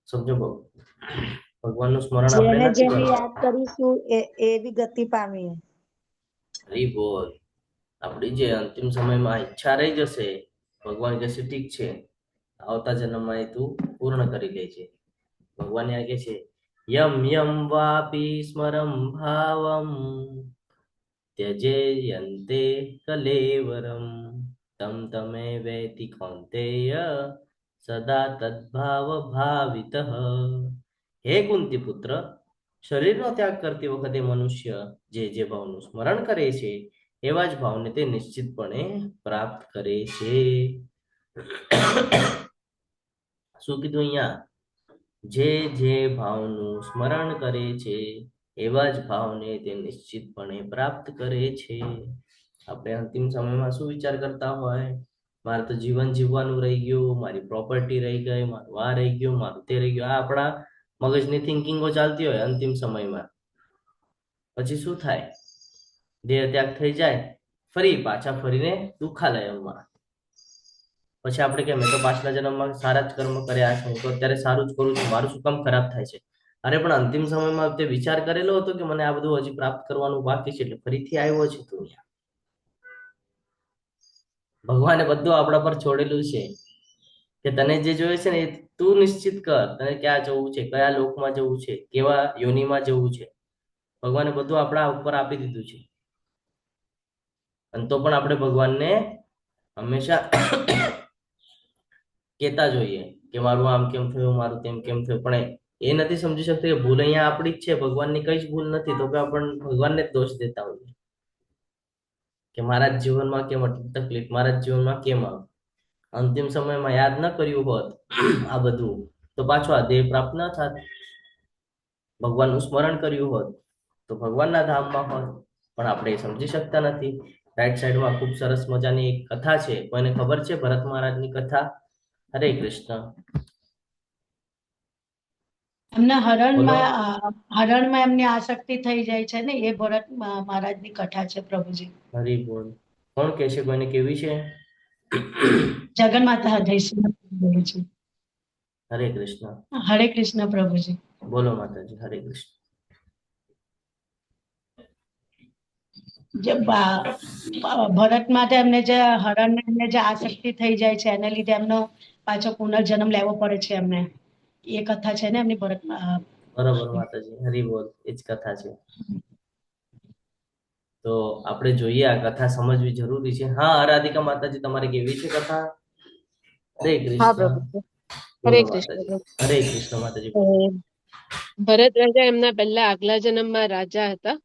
સમજો ભગવાનનું સ્મરણ આપણે નથી કરવું. યાદ કરીશું એવી ગતિ પામીએ. હરી બોલ. આપણી જે અંતિમ સમયમાં ઈચ્છા રહી જશે, ભગવાન કહેશે ઠીક છે, આવતા જન્મમાં એ તું પૂર્ણ કરી લેજે. ભગવાન આ કહે છે યમ યમ વાપી સ્મરમ ભાવમ ત્યજેયન્તે કલેવરમ તમ તમે વૈતિ કૌંતેય સદા તદ્ભાવ ભાવિતઃ. હે કુંતી પુત્ર, શરીરનો ત્યાગ કરતી વખતે મનુષ્ય જે ભાવનું સ્મરણ કરે છે એવા જ ભાવને તે નિશ્ચિતપણે પ્રાપ્ત કરે છે. શું કીધું અહીંયા? જે ભાવનું સ્મરણ કરે છે એવા જ ભાવને તે નિશ્ચિતપણે પ્રાપ્ત કરે છે. આપણે અંતિમ સમયમાં શું વિચાર કરતા હોય? મારે તો જીવન જીવવાનું રહી ગયું, મારી પ્રોપર્ટી રહી ગઈ, મારું આ રહી ગયું, મારું તે રહી ગયું. આ આપણા મગજની થિંકિંગો ચાલતી હોય અંતિમ સમયમાં. પછી શું થાય? દેહ ત્યાગ થઈ જાય, ફરી પાછા ફરીને દુઃખાલયમાં. પછી આપણે કે મેં તો પાછલા જન્મમાં સારા જ કર્મ કર્યા છે, હું તો અત્યારે સારું જ કરું છું, મારું શું કામ ખરાબ થાય છે? અરે પણ અંતિમ સમયમાં તે વિચાર કરેલો હતો કે મને આ બધું હજી પ્રાપ્ત કરવાનું બાકી છે, એટલે ફરીથી આવ્યો છે તું અહીંયા. ભગવાને બધું આપણા પર છોડેલું છે કે તને જે જોઈએ છે ને એ તું નિશ્ચિત કર. તને ક્યાં જવું છે, કયા લોકમાં જવું છે, કેવા યોનિમાં જવું છે, ભગવાને બધું આપણા ઉપર આપી દીધું છે. અને તો પણ આપણે ભગવાનને હંમેશા કહેતા જોઈએ કે મારું આમ કેમ થયું, મારું તેમ કેમ થયું. પણ એ નથી સમજી શકતા કે ભૂલ અહીંયા આપણી જ છે, ભગવાનની કઈ જ ભૂલ નથી. તો કે આપણે ભગવાનને જ દોષ દેતા હોઈએ કે મારા જ જીવનમાં કેમ આટલી તકલીફ, મારા જ જીવનમાં કેમ આવે. અંતિમ સમયમાં યાદ ન કર્યું હોત આ બધું તો પાછો આ દેહ પ્રાપ્ત ન થાત. ભગવાનનું સ્મરણ કર્યું હોત તો ભગવાનના ધામમાં હોત. પણ આપણે એ સમજી શકતા નથી. રાઈટ સાઈડમાં ખૂબ સરસ મજાની એક કથા છે, કોઈને ખબર છે? ભરત મહારાજની કથા. હરે કૃષ્ણ. એમના હરણમાં એમની આસક્તિ થઈ જાય છે ને, એ ભરત મહારાજની કથા છે પ્રભુજી. હરી બોલ. કોણ કે છે? કોઈને કેવી છે? જગન્માતા જયશ્રી પ્રભુજી. હરે કૃષ્ણ. હરે કૃષ્ણ પ્રભુજી. બોલો માતાજી. હરે કૃષ્ણ. ભરત માટે એમને જે હરણ એમને જે આસક્તિ થઈ જાય છે એને લીધે એમનો પાછો પુનર્જન્મ લેવો પડે છે એમને. એ કથા છે ને એમની ભરત. બરોબર માતાજી. હરી બોલ. એ જ કથા છે. તો આપણે જોઈએ, આ કથા સમજવી જરૂરી છે. હા રાધિકા માતાજી, તમારે કેવી છે કથા? હરે કૃષ્ણ. હરે કૃષ્ણ. હરે કૃષ્ણ માતાજી. ભરત રાજા એમના પહેલા આગલા જન્મમાં રાજા હતા.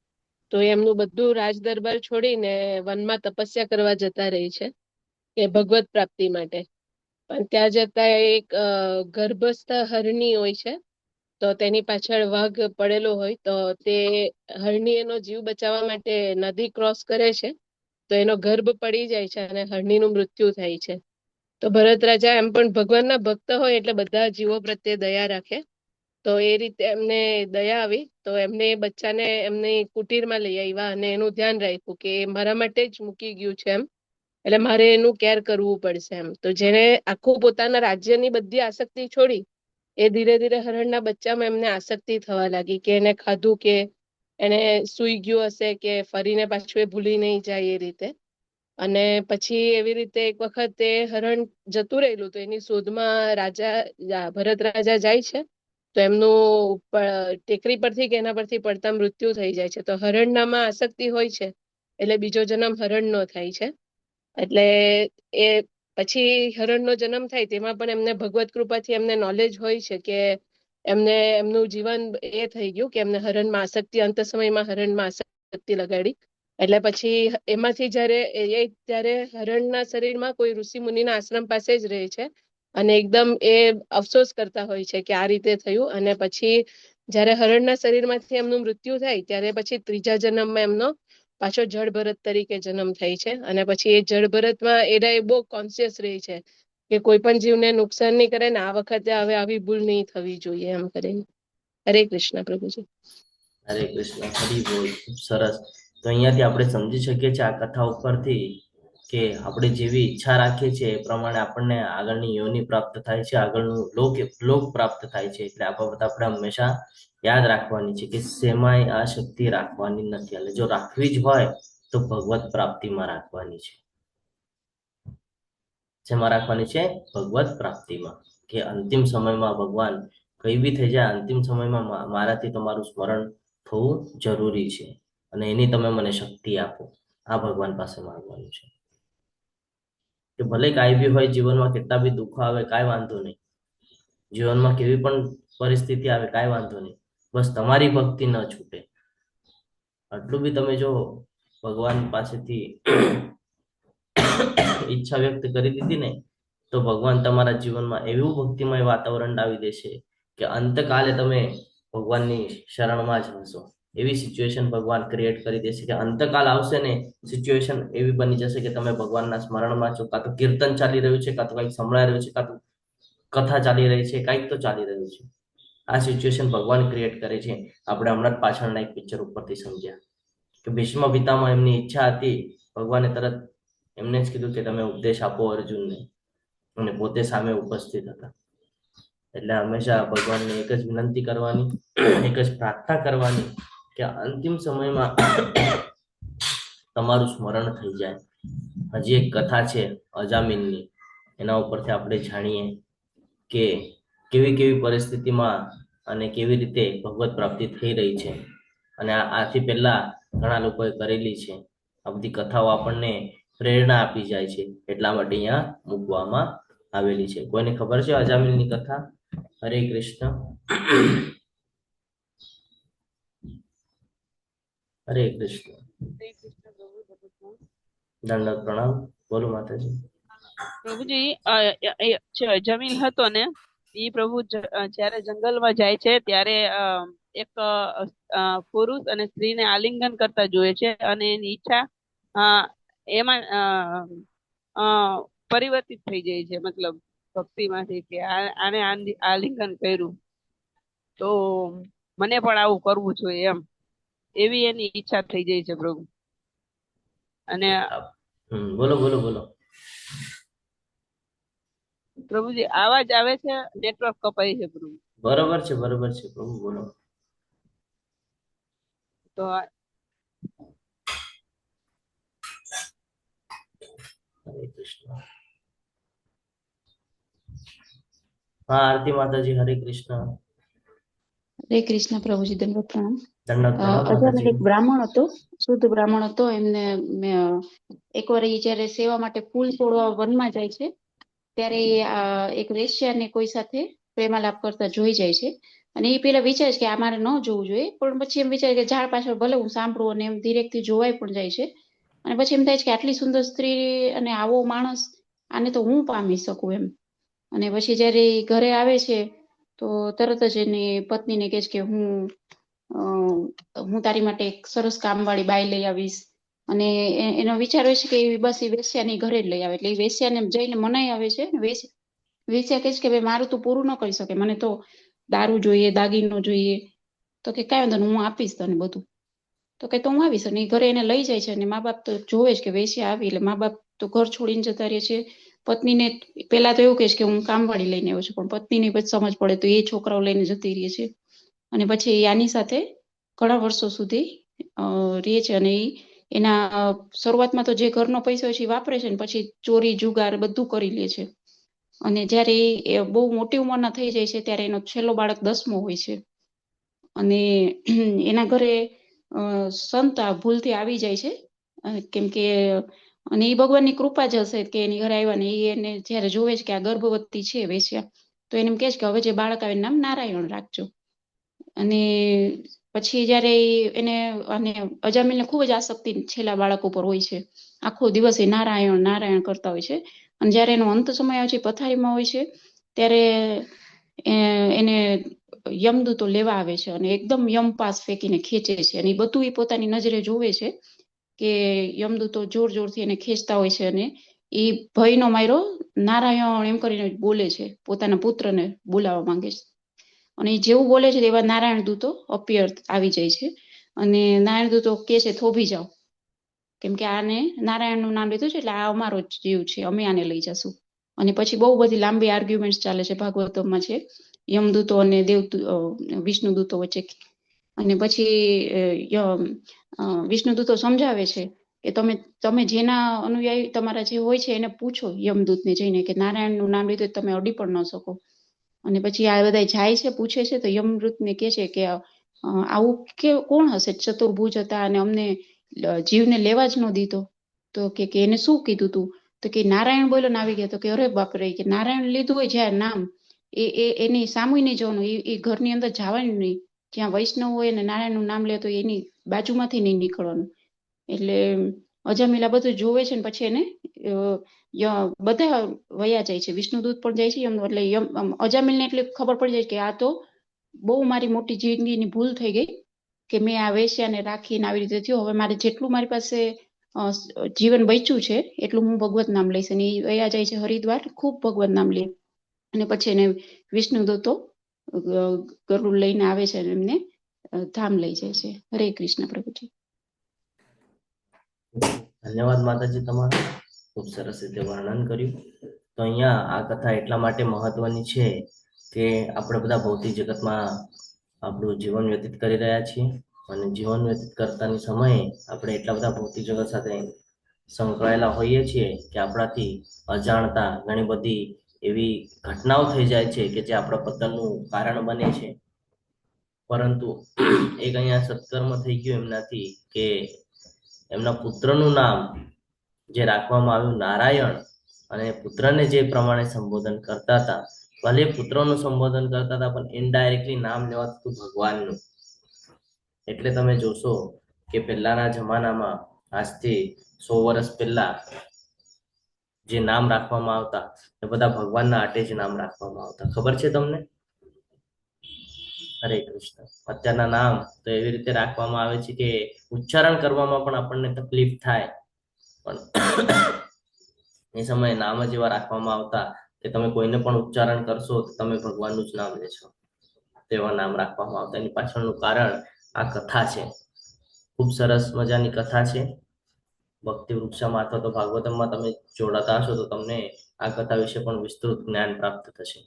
તો એમનું બધું રાજ દરબાર છોડીને વનમાં તપસ્યા કરવા જતા રહી છે કે ભગવત પ્રાપ્તિ માટે. પણ ત્યાં જતા એક ગર્ભસ્થ હરણી હોય છે, તો તેની પાછળ વાઘ પડેલો હોય, તો તે હરણી એનો જીવ બચાવવા માટે નદી ક્રોસ કરે છે, તો એનો ગર્ભ પડી જાય છે અને હરણીનું મૃત્યુ થાય છે. તો ભરત રાજા એમ પણ ભગવાનના ભક્ત હોય એટલે બધા જીવો પ્રત્યે દયા રાખે. તો એ રીતે એમને દયા આવી, તો એમને એ બચ્ચાને એમની કુટીરમાં લઈ આવ્યા અને એનું ધ્યાન રાખ્યું કે મારા માટે જ મૂકી ગયું છે એમ, એટલે મારે એનું કેર કરવું પડશે એમ. તો જેને આખું પોતાના રાજ્યની બધી આસક્તિ છોડી, એ ધીરે ધીરે હરણના બચ્ચામાં એમને આસક્તિ થવા લાગી કે એને ખાધું કે એને સૂઈ ગયું હશે કે ફરીને પાછું એ ભૂલી નહીં જાય એ રીતે. અને પછી એવી રીતે એક વખત એ હરણ જતું રહેલું, તો એની શોધમાં ભરત રાજા જાય છે. તો એમનું ટેકરી પરથી કે એના પરથી પડતા મૃત્યુ થઈ જાય છે. તો હરણનામાં આસક્તિ હોય છે એટલે બીજો જન્મ હરણનો થાય છે. એટલે એ પછી હરણનો જન્મ થાય તેમાં પણ એમને ભગવત કૃપાથી એમને નોલેજ હોય છે કે એમને એમનું જીવન એ થઈ ગયું કે એમને હરણમાં આસક્તિ, અંત સમયમાં હરણમાં આસક્તિ લગાડી. એટલે પછી એમાંથી ત્યારે હરણના શરીરમાં કોઈ ઋષિ મુનિના આશ્રમ પાસે જ રહે છે અને એકદમ એ અફસોસ કરતા હોય છે કે આ રીતે થયું. અને પછી જયારે હરણના શરીરમાંથી એમનું મૃત્યુ થાય ત્યારે પછી ત્રીજા જન્મમાં એમનો પાછો જળ ભરત તરીકે જન્મ થાય છે. અને પછી એ જળ ભરતમાં એ બહુ કોન્શિયસ રહે છે કે કોઈ પણ જીવને નુકસાન નહીં કરે ને આ વખતે હવે આવી ભૂલ નહીં થવી જોઈએ એમ કરીને. હરે કૃષ્ણ પ્રભુજી. હરે કૃષ્ણ. હરી બોલ. ખૂબ સરસ. તો અહીંયાથી આપણે સમજી શકીએ છીએ આ કથા ઉપરથી કે આપણે જેવી ઈચ્છા રાખીએ છીએ એ પ્રમાણે આપણને આગળની યોની પ્રાપ્ત થાય છે, આગળનું લોક પ્રાપ્ત થાય છે. એટલે આ બાબત આપણે હંમેશા યાદ રાખવાની છે કે શેમાંય આ શક્તિ રાખવાની નથી. અને જો રાખવી જ હોય તો ભગવત પ્રાપ્તિમાં રાખવાની છે. જેમાં રાખવાની છે? ભગવત પ્રાપ્તિમાં. કે અંતિમ સમયમાં ભગવાન કઈ બી થઈ જાય, અંતિમ સમયમાં મારાથી તમારું સ્મરણ થવું જરૂરી છે અને એની તમે મને શક્તિ આપો. આ ભગવાન પાસે માંગવાનું છે કે ભલે કાંઈ બી હોય જીવનમાં, કેટલા બી દુઃખો આવે, કાંઈ વાંધો નહીં. જીવનમાં કેવી પણ પરિસ્થિતિ આવે, કાંઈ વાંધો નહીં. બસ તમારી ભક્તિ ન છૂટે. આટલું બી તમે જો ભગવાન પાસેથી ઈચ્છા વ્યક્ત કરી દીધી ને, તો ભગવાન તમારા જીવનમાં એવું ભક્તિમય વાતાવરણ લાવી દેશે કે અંતકાલે તમે ભગવાનની શરણમાં જ હશો. એવી સિચ્યુએશન ભગવાન ક્રિએટ કરી દેશે કે અંતકાલ આવશે ને સિચ્યુએશન એવી બની જશે કે તમે ભગવાનના સ્મરણમાં છો, કાં તો કીર્તન ચાલી રહ્યું છે, કાં તો કંઈક સંભળાઈ રહ્યું છે, કાં તો કથા ચાલી રહી છે, કંઈક તો ચાલી રહ્યું છે. આ સિચ્યુએશન ભગવાન ક્રિએટ કરે છે. આપણે હમણાં જ પાછળના એક પિક્ચર ઉપરથી સમજ્યા કે ભીષ્મ પિતામાં એમની ઈચ્છા હતી, ભગવાને તરત એમને જ કીધું કે તમે ઉપદેશ આપો અર્જુનને, અને પોતે સામે ઉપસ્થિત હતા. એટલે હંમેશા ભગવાનને એક જ વિનંતી કરવાની, એક જ પ્રાર્થના કરવાની કે અંતિમ સમયમાં તમારું સ્મરણ થઈ જાય. હજી એક કથા છે અજામિનની, એના ઉપરથી આપણે જાણીએ કે કેવી કેવી પરિસ્થિતિમાં અને કેવી રીતે ભગવત પ્રાપ્તિ થઈ રહી છે. અને આથી પહેલા ઘણા લોકોએ કરેલી છે. આ બધી કથાઓ આપણને પ્રેરણા આપી જાય છે, એટલા માટે અહીંયા મૂકવામાં આવેલી છે. કોઈને ખબર છે અજામિલની કથા? હરે કૃષ્ણ. હરે કૃષ્ણ. દંડવત પ્રણામ. બોલો માતાજી. પ્રભુજી જમીલ હતો ને એ પ્રભુ જ્યારે જંગલમાં જાય છે ત્યારે એક પુરુષ અને સ્ત્રીને આલિંગન કરતા જોયે છે અને એની ઈચ્છા એમાં પરિવર્તિત થઈ જાય છે, મતલબ ભક્તિમાંથી કે આને આલિંગન કર્યું તો મને પણ આવું કરવું જોઈએ એમ, એવી એની ઈચ્છા થઈ જાય છે પ્રભુ. અને બોલો બોલો બોલો પ્રભુજી આવાજ આવે છે, નેટવર્ક કપાય છે પ્રભુ. બરોબર છે પ્રભુ, બોલો. તો હરે કૃષ્ણ. હા આરતી માતાજી. હરે કૃષ્ણ. હરે કૃષ્ણ પ્રભુજી. દંડવત પ્રણામ. દંડવત પ્રણામ અજામિલ માતાજી. એક બ્રાહ્મણ હતો, શુદ્ધ બ્રાહ્મણ હતો. એમને એકવાર ઈ જયારે સેવા માટે ફૂલ તોડવા વનમાં જાય છે ત્યારે એક વેશ્યાને કોઈ સાથે પ્રેમાલાપ કરતા જોઈ જાય છે. અને એ પેલા વિચારે છે કે આ મારે ન જોવું જોઈએ, પણ પછી એમ વિચારે કે ઝાડ પાછળ ભલે હું સાંભળું, અને એમ ધીરેકથી જોવાય પણ જાય છે. અને પછી એમ થાય છે કે આટલી સુંદર સ્ત્રી અને આવો માણસ, આને તો હું પામી શકું એમ. અને પછી જયારે ઘરે આવે છે તો તરત જ એની પત્નીને કહે છે કે હું તારી માટે એક સરસ કામવાળી બાઈ લઈ આવીશ. અને એનો વિચાર હોય છે કે બસ એ વેશ્યાની ઘરે જ લઈ આવે. એટલે એ વેશ્યાને જઈને મનાઈ આવે છે. વેશ્યા કહે છે કે ભાઈ મારું તો પૂરું ન કરી શકે, મને તો દારૂ જોઈએ, દાગીનો જોઈએ. તો કે કાંઈ વાંધો નહીં, હું આપીશ તને બધું. તો કે તો હું આવીશ. અને ઘરે એને લઈ જાય છે. અને મા બાપ તો જોવે છે કે વેશ્યા આવી, એટલે મા બાપ તો ઘર છોડીને જતા રહે છે. પત્નીને પેલા તો એવું કહે છે કે હું કામવાળી લઈને આવ્યો છું, પણ પત્નીને પછી સમજ પડે તો એ છોકરાઓ લઈને જતી રહે છે. અને પછી આની સાથે ઘણા વર્ષો સુધી રહે છે. અને એના શરૂઆતમાં તો જે ઘરનો પૈસો છે એ વાપરે છે, ને પછી ચોરી જુગાર બધું કરી લે છે. અને જયારે એ બહુ મોટી ઉંમરના થઈ જાય છે ત્યારે એનો છેલ્લો બાળક 10મો હોય છે. અને એના ઘરે સંત ભૂલથી આવી જાય છે, કેમ કે અને એ ભગવાનની કૃપા જ હશે કે એની ઘરે આવ્યા. ને એને જયારે જોવે છે કે આ ગર્ભવતી છે વેશ્યા, તો એને એમ કહે છે કે હવે જે બાળક આવે એનું નામ નારાયણ રાખજો. અને પછી જયારે એને અને અજામિલને ખૂબ જ આસક્તિ છેલ્લા બાળક ઉપર હોય છે. આખો દિવસ એ નારાયણ નારાયણ કરતા હોય છે. અને જયારે એનો અંત સમય આવે છે, પથારીમાં હોય છે, ત્યારે એને યમદૂતો લેવા આવે છે અને એકદમ યમપાસ ફેંકીને ખેંચે છે. અને એ બધું એ પોતાની નજરે જોવે છે કે યમદૂતો જોર જોરથી એને ખેંચતા હોય છે. અને એ ભયનો માર્યો નારાયણ એમ કરીને બોલે છે, પોતાના પુત્રને બોલાવવા માંગે છે. અને જેવું બોલે છે એવા નારાયણ દૂતો અપિયર આવી જાય છે. અને નારાયણ દૂતો કે છે થોભી જાઓ, કેમ કે આને નારાયણનું નામ લીધું છે એટલે આ અમારો જ જીવ છે, અમે આને લઈ જશું. અને પછી બહુ બધી લાંબી આર્ગ્યુમેન્ટ ચાલે છે, ભાગવતમાં છે, યમદૂતો અને વિષ્ણુદૂતો વચ્ચે. અને પછી વિષ્ણુદૂતો સમજાવે છે કે તમે જેના અનુયાયી તમારા જે હોય છે એને પૂછો, યમદૂતને જઈને, કે નારાયણનું નામ લીધું તમે અડી પણ ન શકો. અને પછી આ બધા જાય છે, પૂછે છે, તો યમદૂતને કહે છે કે આવું કોણ હશે, ચતુર્ભુજ હતા અને અમને જીવને લેવા જ ન દીધો. તો કે એને શું કીધું તું? તો કે નારાયણ બોલો ને આવી ગયા. તો કે અરે બાપરે, કે નારાયણ લીધું હોય જ્યાં નામ, એની સામું નહીં જવાનું, એ ઘરની અંદર જવાનું નહીં. જ્યાં વૈષ્ણવ હોય ને નારાયણનું નામ લે તો એની બાજુમાંથી નહીં નીકળવાનું. એટલે અજામિલ આ બધું જોવે છે ને પછી એને બધા વયા જાય છે, વિષ્ણુદૂત પણ જાય છે. એટલે અજામિલને એટલે ખબર પડી જાય કે આ તો બહુ મારી મોટી જિંદગીની ભૂલ થઈ ગઈ, કે મેં આ વેશ્યાને રાખીને આવી રીતે થયો, હવે મારે જેટલું મારી પાસે જીવન બચ્યું છે એટલું હું ભગવત નામ લઈશ. અને એ વયા જાય છે હરિદ્વાર, ખૂબ ભગવત નામ લે. અને પછી એને વિષ્ણુદૂતો ગરુડ લઈને આવે છે અને એમને ધામ લઈ જાય છે. હરે કૃષ્ણ પ્રભુજી. ધન્યવાદ માતાજી, તમારું ખૂબ સરસ રીતે વર્ણન કર્યું. તો અહીંયા આ કથા એટલા માટે મહત્વની છે કે આપણે બધા ભૌતિક જગતમાં આપણું જીવન વ્યતીત કરી રહ્યા છીએ, અને જીવન વ્યતીત કરતાની સમયે આપણે એટલા બધા ભૌતિક જગત સાથે સંકળાયેલા હોઈએ છીએ કે આપણાથી અજાણતા ઘણી બધી એવી ઘટનાઓ થઈ જાય છે કે જે આપણા પતનનું કારણ બને છે. પરંતુ એક અહીંયા સત્કર્મ થઈ ગયું એમનાથી કે એમના પુત્રનું નામ જે રાખવામાં આવ્યું નારાયણ, અને પુત્રને જે પ્રમાણે સંબોધન કરતા હતા, ભલે પુત્રનું સંબોધન કરતા હતા પણ ઇનડાયરેક્ટલી નામ લેવાતું હતું ભગવાનનું. એટલે તમે જોશો કે પહેલાના જમાનામાં આજથી 100 વર્ષ પહેલા જે નામ રાખવામાં આવતા એ બધા ભગવાનના આટે જ નામ રાખવામાં આવતા. ખબર છે તમને? હરે કૃષ્ણ. અત્યારના નામ તો એવી રીતે રાખવામાં આવે છે કે ઉચ્ચારણ કરવામાં પણ આપણને તકલીફ થાય, પણ એ સમયે નામ જ એવા રાખવામાં આવતા કે તમે કોઈને પણ ઉચ્ચારણ કરશો તો તમે ભગવાનનું જ નામ લેશો, તેવા નામ રાખવામાં આવતા. એની પાછળનું કારણ આ કથા છે. ખૂબ સરસ મજાની કથા છે. ભક્તિ વૃક્ષમાં અથવા તો ભાગવતમમાં તમે જોડાતા હશો તો તમને આ કથા વિશે પણ વિસ્તૃત જ્ઞાન પ્રાપ્ત થશે.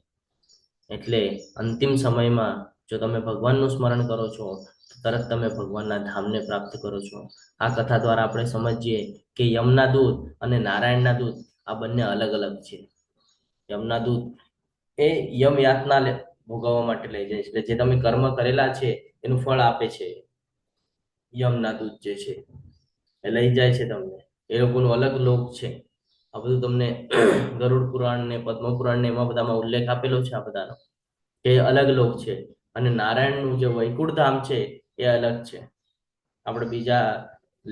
એટલે અંતિમ સમયમાં જો તમે ભગવાનનું સ્મરણ કરો છો તો તરત તમે ભગવાનના ધામને પ્રાપ્ત કરો છો. આ કથા દ્વારા આપણે સમજીએ કે યમના દૂત અને નારાયણના દૂત આ બંને અલગ અલગ છે. યમના દૂત એ યમ યાતના ભોગવવા માટે લઈ જાય છે, જે તમે કર્મ કરેલા છે એનું ફળ આપે છે. યમના દૂત જે છે એ લઈ જાય છે તમને, એ લોકોનું અલગ લોક છે. આ બધું તમને ગરુડ પુરાણ ને પદ્મ પુરાણ ને એમાં બધામાં ઉલ્લેખ આપેલો છે આ બધાનો, કે અલગ લોક છે. અને નારાયણનું જે વૈકુંઠ ધામ છે એ અલગ છે. આપણે બીજા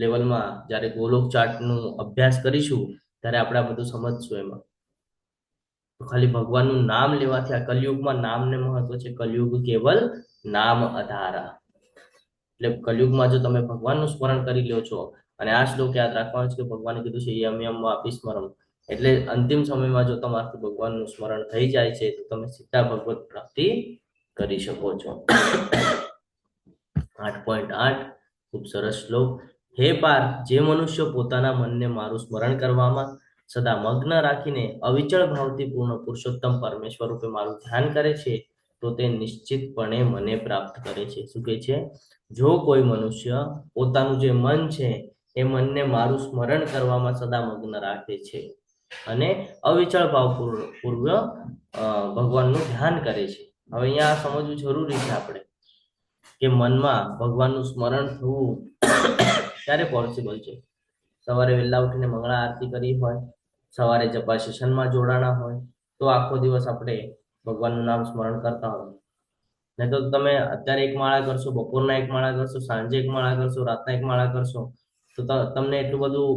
લેવલમાં જ્યારે ગોલોક ચાર્ટનું અભ્યાસ કરીશું ત્યારે આપણે આ બધું સમજશું. એમાં તો ખાલી ભગવાનનું નામ લેવાથી આ કલયુગમાં નામને મહત્વ છે. કલયુગ કેવલ નામ આધારા. એટલે કલયુગમાં જો તમે ભગવાનનું સ્મરણ કરી લ્યો છો, અને આ શ્લોક યાદ રાખવાનો છે કે ભગવાને કીધું છે યમ યમ વાપી સ્મરણ, એટલે અંતિમ સમયમાં જો તમારું ભગવાનનું સ્મરણ થઈ જાય છે તો તમે સીધા ભગવત પ્રાપ્તિ કરી શકો છો. 8.8 ખૂબ સરસ શ્લોક. હે પાર્થ, જે મનુષ્ય પોતાના મનને મારું સ્મરણ કરવામાં સદા મગ્ન રાખીને અવિચળ ભાવથી પૂર્ણ પુરુષોત્તમ પરમેશ્વર રૂપે મારું ધ્યાન કરે છે તો તે નિશ્ચિતપણે મને પ્રાપ્ત કરે છે. શું કહે છે? જો કોઈ મનુષ્ય પોતાનું જે મન છે એ મનને મારું સ્મરણ કરવામાં સદા મગ્ન રાખે છે અને અવિચળ ભાવપૂર્વક ભગવાનનું ધ્યાન કરે છે. હવે અહીંયા સમજવું જરૂરી છે આપણે કે મનમાં ભગવાનનું સ્મરણ થવું ક્યારે પોસિબલ છે? સવારે વહેલા ઉઠીને મંગળા આરતી કરી હોય, સવારે જપા સેશનમાં જોડાણા હોય તો આખો દિવસ આપણે ભગવાનનું નામ સ્મરણ કરતા હોય. નહીં તો તમે અત્યારે એક માળા કરશો, બપોરના એક માળા કરશો, સાંજે એક માળા કરશો, રાતના એક માળા કરશો તો તમને એટલું બધું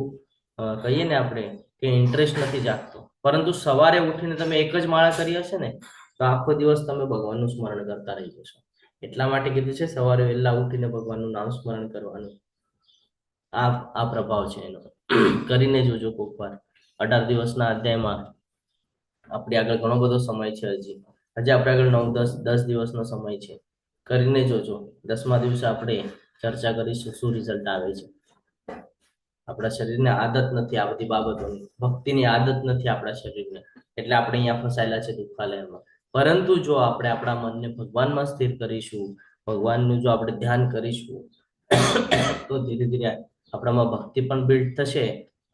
કહીએ ને આપણે કે ઇન્ટરેસ્ટ નથી જાગતો. પરંતુ સવારે ઉઠીને તમે એક જ માળા કરી હશે ને તો આખો દિવસ તમે ભગવાનનું સ્મરણ કરતા રહી જશો. એટલા માટે કીધું છે સવારે વહેલા ઉઠીને ભગવાનનું નામ સ્મરણ કરવાનું. આ પ્રભાવ છે એનો. કરીને જોજો કોક વાર. 18 દિવસના અધ્યાયમાં આપણી આગળ ઘણો બધો સમય છે. હજી આપણે આગળ 9-10 દિવસનો સમય છે. કરીને જોજો. 10મા દિવસે આપણે ચર્ચા કરીશું શું રિઝલ્ટ આવે છે. આપણા શરીરને આદત નથી આ બધી બાબતોની, ભક્તિની આદત નથી આપણા શરીરને, એટલે આપણે અહીંયા ફસાયેલા છે દુઃખાલયમાં. પરંતુ જો આપણે આપણા મનને ભગવાનમાં સ્થિર કરીશું, ભગવાનનું જો આપણે ધ્યાન કરીશું તો ધીરે ધીરે આપણામાં ભક્તિ પણ બિલ્ડ થશે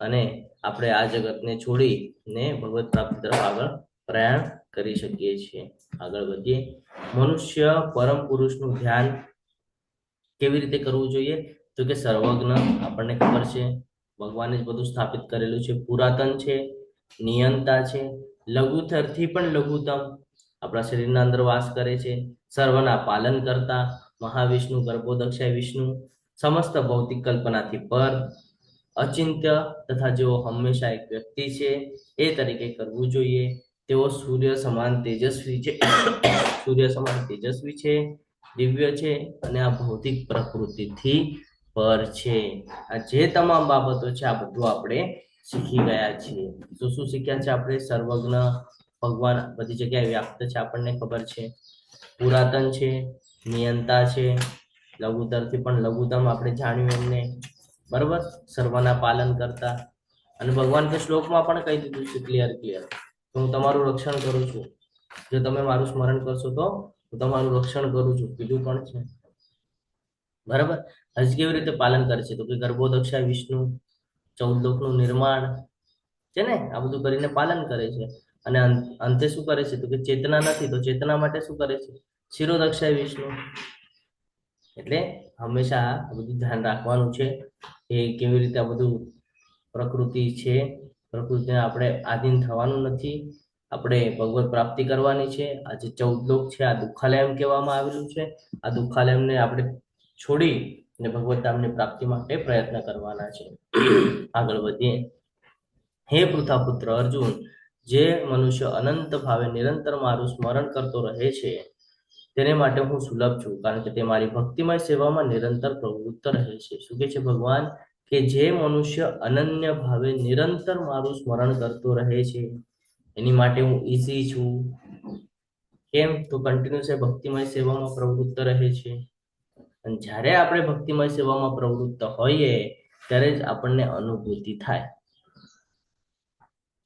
અને આપણે આ જગતને છોડીને ભગવત પ્રાપ્તિ તરફ આગળ પ્રયાણ કરી શકીએ છીએ. આગળ વધીએ. મનુષ્ય પરમ પુરુષનું ધ્યાન કેવી રીતે કરવું જોઈએ? તો કે સર્વજ્ઞ, આપણને ખબર છે ભગવાને જ બધું સ્થાપિત કરેલું છે, પુરાતન છે, નિયંતા છે, લઘુતરથી પણ લઘુત્તમ, આપણા શરીરના અંદર વાસ કરે છે, સર્વના પાલન કરતા મહાવિષ્ણુ, ગર્ભોદક્ષાય વિષ્ણુ, સમસ્ત ભૌતિક કલ્પનાથી પર, અચિંત્ય તથા જેઓ હંમેશા એક વ્યક્તિ છે એ તરીકે કરવું જોઈએ. તેઓ સૂર્ય સમાન તેજસ્વી છે, દિવ્ય છે અને આ ભૌતિક પ્રકૃતિથી પર છે. આ જે તમામ બાબતો છે આ બધું આપણે શીખી ગયા છીએ. શું શીખ્યા છે આપણે? સર્વજ્ઞ ભગવાન બધી જગ્યાએ વ્યાપ્ત છે, આપણને ખબર છે. પુરાતન છે, નિયંતા છે, લઘુત્તરથી પણ લઘુત્તમ આપણે જાણ્યું એમને, બરોબર, સર્વના પાલન કરતા. અને ભગવાન કે શ્લોકમાં પણ કહી દીધું છે ક્લિયર તો હું તમારું રક્ષણ કરું છું, જો તમે મારું સ્મરણ કરશો તો હું તમારું રક્ષણ કરું છું, કીધું પણ છે, બરાબર. હજી કેવી રીતે પાલન કરે છે? તો કે ગર્ભોદક્ષા વિષ્ણુ, 14 લોકનું નિર્માણ છે ને, આ બધું કરીને પાલન કરે છે. અને અંતે શું કરે છે? તો કે ચેતના નથી, તો ચેતના માટે શું કરે છે? શિરોદક્ષા વિષ્ણુ. એટલે હંમેશા આ બધું ધ્યાન રાખવાનું છે કે કેવી રીતે આ બધું પ્રકૃતિ છે, પ્રકૃતિને આપણે આધીન થવાનું નથી, આપણે ભગવત પ્રાપ્તિ કરવાની છે. આ જે 14 લોક છે આ દુઃખાલયમ કહેવામાં આવેલું છે. આ દુઃખાલયમને આપણે છોડી અને ભગવત ધામની પ્રાપ્તિ માટે પ્રયત્ન કરવાના છે. આગળ વધીએ. હે પૃથાપુત્ર અર્જુન, જે મનુષ્ય અનંત ભાવે નિરંતર મારું સ્મરણ કરતો રહે છે તેને માટે હું સુલભ છું, કારણ કે તે મારી ભક્તિમય સેવામાં નિરંતર પ્રવૃત્ત રહે છે. શું કહે છે ભગવાન? કે જે મનુષ્ય અનન્ય ભાવે નિરંતર મારું સ્મરણ કરતો રહે છે એની માટે હું ઈઝી છું. કેમ? તો કન્ટિન્યુઅસ ભક્તિમય સેવામાં પ્રવૃત્ત રહે છે. અને જ્યારે આપણે ભક્તિમય સેવામાં પ્રવૃત્ત હોઈએ ત્યારે જ આપણને અનુભૂતિ થાય.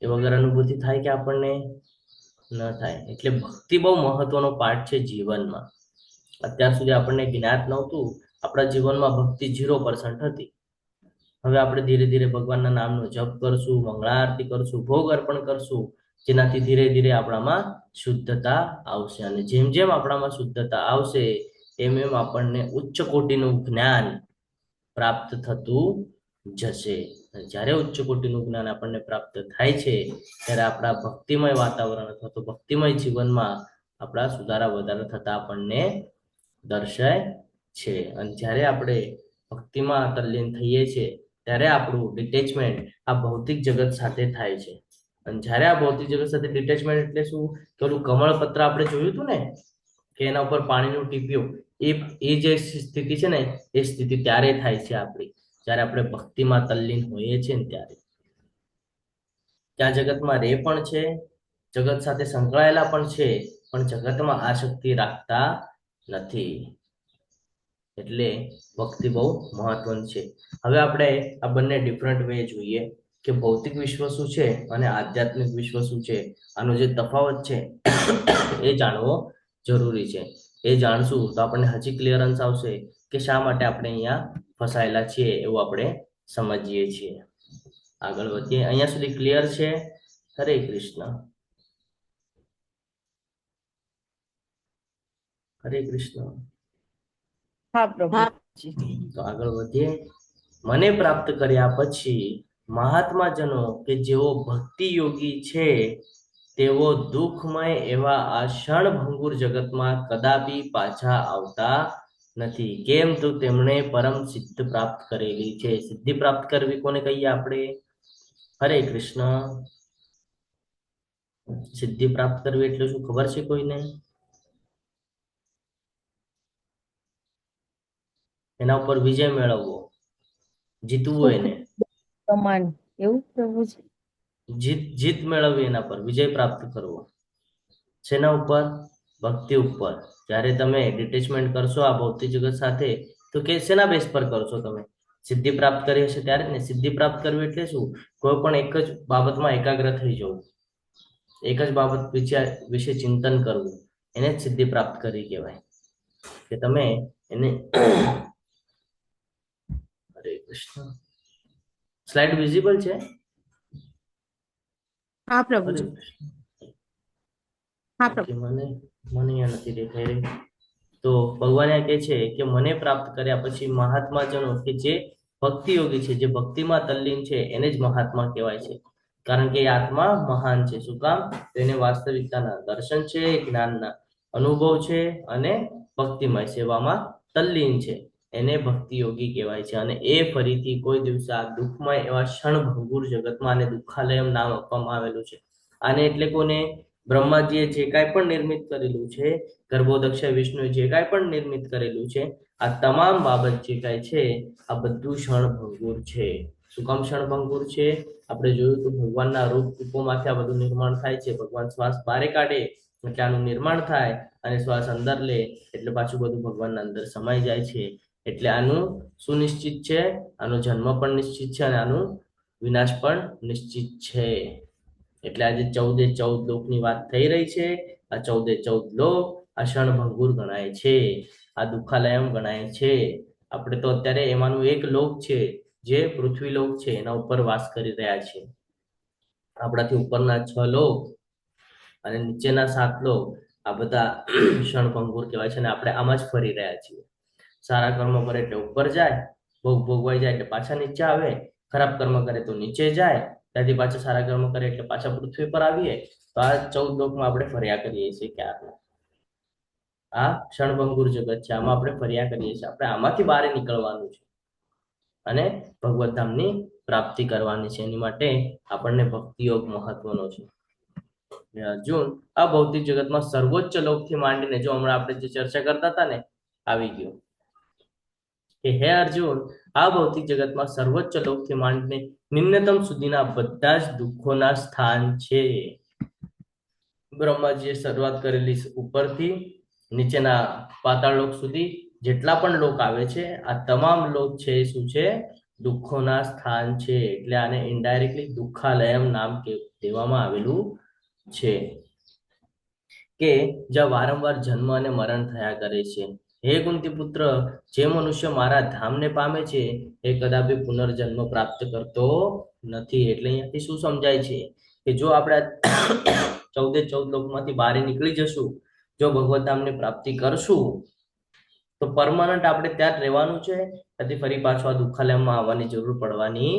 એ વગર અનુભૂતિ થાય કે આપણને ન થાય. એટલે ભક્તિ બહુ મહત્વનો પાર્ટ છે જીવનમાં. અત્યાર સુધી આપણને જ્ઞાત નહોતું, આપણા જીવનમાં ભક્તિ 0% હતી. હવે આપણે ધીરે ધીરે ભગવાનના નામનો જપ કરશું, મંગળા આરતી કરશું, ભોગ અર્પણ કરશું, જેનાથી ધીરે ધીરે આપણામાં શુદ્ધતા આવશે. અને જેમ જેમ આપણામાં શુદ્ધતા આવશે એમ એમ આપણને ઉચ્ચ કોટીનું જ્ઞાન પ્રાપ્ત થતું જશે. જ્યારે ઉચ્ચ કોટીનું જ્ઞાન આપણને પ્રાપ્ત થાય છે ત્યારે આપણા ભક્તિમય વાતાવરણ અથવા તો ભક્તિમય જીવનમાં આપણા સુધારા વધારા થતા આપણને દર્શાય છે. અને જ્યારે આપણે ભક્તિમાં તલ્લીન થઈએ છીએ ત્યારે આપણું ડિટેચમેન્ટ આ ભૌતિક જગત સાથે થાય છે. અને જ્યારે આ ભૌતિક જગત સાથે ડિટેચમેન્ટ એટલે શું? કે ઓલું કમળપત્ર આપણે જોયું હતું ને કે એના ઉપર પાણીનું ટીપ્યું, એ જે સ્થિતિ છે ને એ સ્થિતિ ત્યારે થાય છે આપણી, જ્યારે આપણે ભક્તિમાં તલ્લીન હોઈએ છીએ ને ત્યારે. ત્યાં જગતમાં રે પણ છે, જગત સાથે સંકળાયેલા પણ છે, પણ જગતમાં આસક્તિ રાખતા નથી. એટલે ભક્તિ બહુ મહત્વની છે. હવે આપણે આ બંને ડિફરન્ટ વે જોઈએ કે ભૌતિક વિશ્વ શું છે અને આધ્યાત્મિક વિશ્વ શું છે. આનો જે તફાવત છે એ જાણવો જરૂરી છે. એ જાણશું તો આપણને હજી ક્લિયરન્સ આવશે કે શા માટે આપણે અહીંયા ફસાયેલા છીએ એવું આપણે સમજીએ છીએ. આગળ વધીએ. અહીંયા સુધી ક્લિયર છે? હરે કૃષ્ણ. હરે કૃષ્ણ. હા પ્રભુ. તો આગળ વધીએ. મને પ્રાપ્ત કર્યા પછી મહાત્માજનો કે જેઓ ભક્તિ યોગી છે તેઓ દુઃખમય એવા આ ક્ષણભંગુર જગતમાં કદાપી પાછા આવતા નથી. કેમ? તો તેમણે પરમ સિદ્ધ પ્રાપ્ત કરેલી છે. સિદ્ધિ પ્રાપ્ત કરવી કોને કહીએ આપણે? હરે કૃષ્ણ. સિદ્ધિ પ્રાપ્ત કરવી એટલે શું ખબર છે કોઈને? એના ઉપર વિજય મેળવવો, જીતવું, એને પ્રમાણ એવું પ્રભુજી? જીત મેળવવી, એના પર વિજય પ્રાપ્ત કરવો. શેના ઉપર? ભક્તિ ઉપર. જ્યારે તમે ડિટેચમેન્ટ કરશો આ ભૌતિક જગત સાથે તો કે શેના બેસ પર કરશો? તમે સિદ્ધિ પ્રાપ્ત કરી હશે ત્યારે ને. સિદ્ધિ પ્રાપ્ત કરવી એટલે શું? કોઈ પણ એક જ બાબતમાં એકાગ્ર થઈ જવું, એક જ બાબત વિશે ચિંતન કરવું, એને જ સિદ્ધિ પ્રાપ્ત કરી કહેવાય. કે તમે એને હરે કૃષ્ણ. સ્લાઇડ વિઝિબલ છે? હા પ્રભુજી. હા પ્રભુ. મને અહીંયા નથી દેખાઈ રહી. તો ભગવાન કહે છે કે મને પ્રાપ્ત કર્યા પછી મહાત્માજનો કે જે ભક્તિ યોગી છે, જે ભક્તિમાં તલ્લીન છે એને જ મહાત્મા કહેવાય છે. કારણ કે એ આત્મા મહાન છે. શું કામ? તેને વાસ્તવિકતાના દર્શન છે, જ્ઞાનના અનુભવ છે અને ભક્તિમય સેવામાં તલ્લીન છે, એને ભક્તિ યોગી કહેવાય છે. અને એ ફરીથી કોઈ દિવસે આ દુઃખમય એવા ક્ષણભંગુર જગતમાં આને દુઃખાલયમ નામ આપવામાં આવેલું છે. આને એટલે કોને? બ્રહ્માજીએ જે કાંઈ પણ નિર્મિત કરેલું છે, ગર્ભોદક્ષ વિષ્ણુએ જે કાંઈ પણ નિર્મિત કરેલું છે, આ તમામ બાબત જે કાંઈ છે આ બધું ક્ષણભંગુર છે. શું કામ ક્ષણભંગુર છે? આપણે જોયું તો ભગવાનના રૂપોમાંથી આ બધું નિર્માણ થાય છે. ભગવાન શ્વાસ બહાર કાઢે એટલે આનું નિર્માણ થાય, અને શ્વાસ અંદર લે એટલે પાછું બધું ભગવાનના અંદર સમાઈ જાય છે. એટલે આનું સુનિશ્ચિત છે, આનો જન્મ પણ નિશ્ચિત છે અને આનું વિનાશ પણ નિશ્ચિત છે. એટલે આજે 14 લોકની વાત થઈ રહી છે. આ 14 લોક આ ક્ષણભંગુર ગણાય છે, આ દુઃખાલયમ ગણાય છે. આપણે તો અત્યારે એમાંનું એક લોક છે જે પૃથ્વી લોક છે, એના ઉપર વાસ કરી રહ્યા છે. આપણાથી ઉપરના 6 લોક અને નીચેના 7 લોક આ બધા ક્ષણભંગુર કહેવાય છે, અને આપણે આમાં જ ફરી રહ્યા છીએ. સારા કર્મ કરે એટલે ઉપર જાય, ભોગ ભોગવાઈ જાય એટલે પાછા નીચે આવે, ખરાબ કર્મ કરે તો નીચે જાય, ત્યાંથી પાછા સારા કર્મ કરે એટલે પાછા પૃથ્વી પર આવીએ. તો આ 14 લોકમાં આપણે ફર્યા કરીએ છીએ. ક્યારના આ ક્ષણભંગુર જગત છે, આમાં આપણે ફર્યા કરીએ છીએ. આપણે આમાંથી બહાર નીકળવાનું છે અને ભગવત ધામની પ્રાપ્તિ કરવાની છે. એની માટે આપણને ભક્તિ યોગ મહત્વનો છે. અર્જુન, આ ભૌતિક જગતમાં સર્વોચ્ચ લોકથી માંડીને, જો હમણાં આપણે જે ચર્ચા કરતા હતા ને, આવી ગયું કે હે અર્જુન, આ ભૌતિક જગતમાં સર્વોચ્ચ લોકથી માંડીને નિમ્નતમ સુધીના બધા જ દુઃખોના સ્થાન છે. બ્રહ્માજીએ શરૂઆત કરેલી ઉપરથી નીચેના પાતાળ લોક સુધી જેટલા પણ લોક આવે છે, આ તમામ લોક છે શું છે? દુઃખોના સ્થાન છે. એટલે આને ઇનડાયરેક્ટલી દુઃખાલયમ નામ દેવામાં આવેલું છે, કે જ્યાં વારંવાર જન્મ અને મરણ થયા કરે છે. હે કુંતી પુત્ર, જે મનુષ્ય મારા ધામને પામે છે એ કદાપી પુનર્જન્મ પ્રાપ્ત કરતો નથી. એટલે અહીંયાથી શું સમજાય છે કે જો આપણે 14 લોકમાંથી બહાર નીકળી જશું, જો ભગવત ધામની પ્રાપ્તિ કરશું, તો પરમાનન્ટ આપણે ત્યાં જ રહેવાનું છે. ત્યાંથી ફરી પાછું આ દુઃખાલયમાં આવવાની જરૂર પડવાની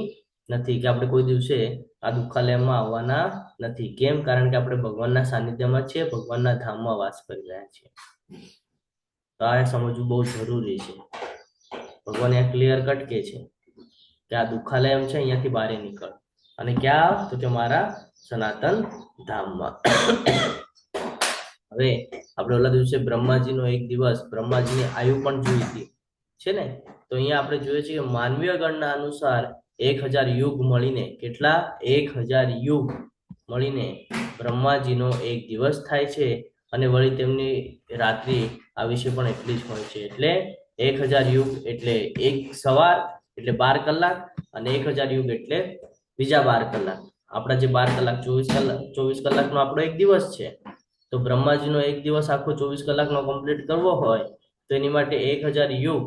નથી, કે આપણે કોઈ દિવસે આ દુઃખાલયમાં આવવાના નથી. કેમ? કારણ કે આપણે ભગવાનના સાનિધ્યમાં છે, ભગવાનના ધામમાં વાસ કરી રહ્યા છીએ. તો આ સમજવું બહુ જરૂરી છે. ભગવાન અહીંયા ક્લિયર કટ કે છે કે આ દુઃખાલયમ છે, અહીંયાથી બહાર નીકળ, અને ક્યાં? તો કે મારા સનાતન ધામમાં. હવે આપણે ઓલા દિવસે બ્રહ્માજીનો એક દિવસ, બ્રહ્માજીની આયુ પણ જોઈ હતી છે ને. તો અહીંયા આપણે જોઈએ છીએ કે માનવીય ગણના અનુસાર 1000 યુગ મળીને, કેટલા? 1000 યુગ મળીને બ્રહ્માજીનો એક દિવસ થાય છે, અને વળી તેમની રાત્રિ આ વિશે પણ એટલી જ હોય છે. એટલે 1000 યુગ એટલે એક સવાર એટલે 12 કલાક, અને 1000 યુગ એટલે બીજા 12 કલાક. આપણા જે 12 કલાક 24 કલાકનો આપણો એક દિવસ છે, તો બ્રહ્માજીનો એક દિવસ આખો 24 કલાકનો કમ્પ્લીટ કરવો હોય તો એની માટે 1000 યુગ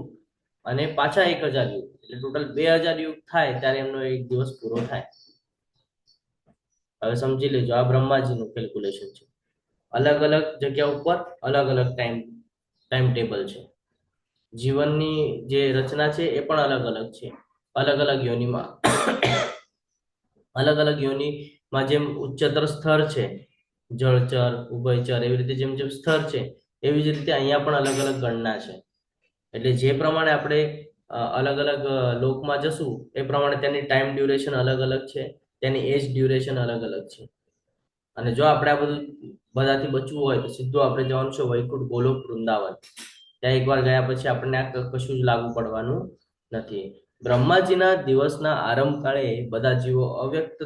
અને પાછા 1000 યુગ એટલે ટોટલ 2000 યુગ થાય ત્યારે એમનો એક દિવસ પૂરો થાય. હવે સમજી લેજો, આ બ્રહ્માજીનું કેલ્ક્યુલેશન છે. અલગ અલગ જગ્યા ઉપર અલગ અલગ ટાઈમ ટેબલ છે. જીવનની જે રચના છે એ પણ અલગ અલગ છે. અલગ અલગ યોનિમાં અલગ અલગ યોનિમાં જેમ ઉચ્ચતર સ્તર છે, જળચર, ઉભયચર, એવી રીતે જેમ જેમ સ્તર છે, એવી જ રીતે અહીંયા પણ અલગ અલગ ગણના છે. એટલે જે પ્રમાણે આપણે અલગ અલગ લોકમાં જશું એ પ્રમાણે તેની ટાઈમ ડ્યુરેશન અલગ અલગ છે, તેની એજ ડ્યુરેશન અલગ અલગ છે. અને જો આપણે આ બધું બધાથી બચવું હોય તો સીધું આપણે જવાનું છે વૈકુંઠ ગોલોક વૃંદાવન. ત્યાં એકવાર ગયા પછી આપણને આ કશું જ લાગુ પડવાનું નથી. બ્રહ્માજીના દિવસના આરંભ કાળે બધા જીવો અવ્યક્ત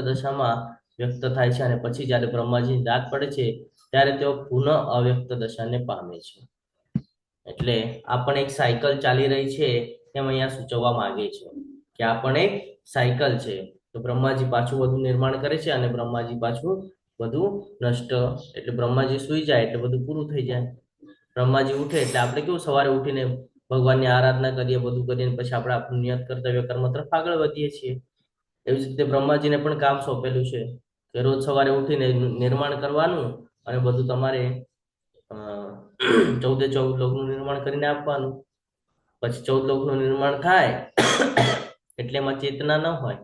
દશામાં વ્યક્ત થાય છે, અને પછી જ્યારે બ્રહ્માજીની રાત પડે છે ત્યારે તેઓ પુનઃ અવ્યક્ત દશાને પામે છે. એટલે આ પણ એક સાયકલ ચાલી રહી છે એમ અહીંયા સૂચવવા માંગે છે કે આ પણ એક સાયકલ છે. તો બ્રહ્માજી પાછું બધું નિર્માણ કરે છે, અને બ્રહ્માજી પાછું બધું નષ્ટ, એટલે બ્રહ્માજી સુઈ જાય એટલે બધું પૂરું થઈ જાય. બ્રહ્માજી ઉઠે એટલે આપણે કેવું સવારે ઉઠીને ભગવાનની આરાધના કરીએ, બધું કરીએ, પછી આપણે આપણું નિયત કર્તવ્ય કર્મ તરફ આગળ વધીએ છીએ. એવી જ રીતે બ્રહ્માજીને પણ કામ સોંપેલું છે કે રોજ સવારે ઉઠીને નિર્માણ કરવાનું, અને બધું તમારે 14 લોકનું નિર્માણ કરીને આપવાનું. પછી 14 લોકનું નિર્માણ થાય એટલે એમાં ચેતના ન હોય,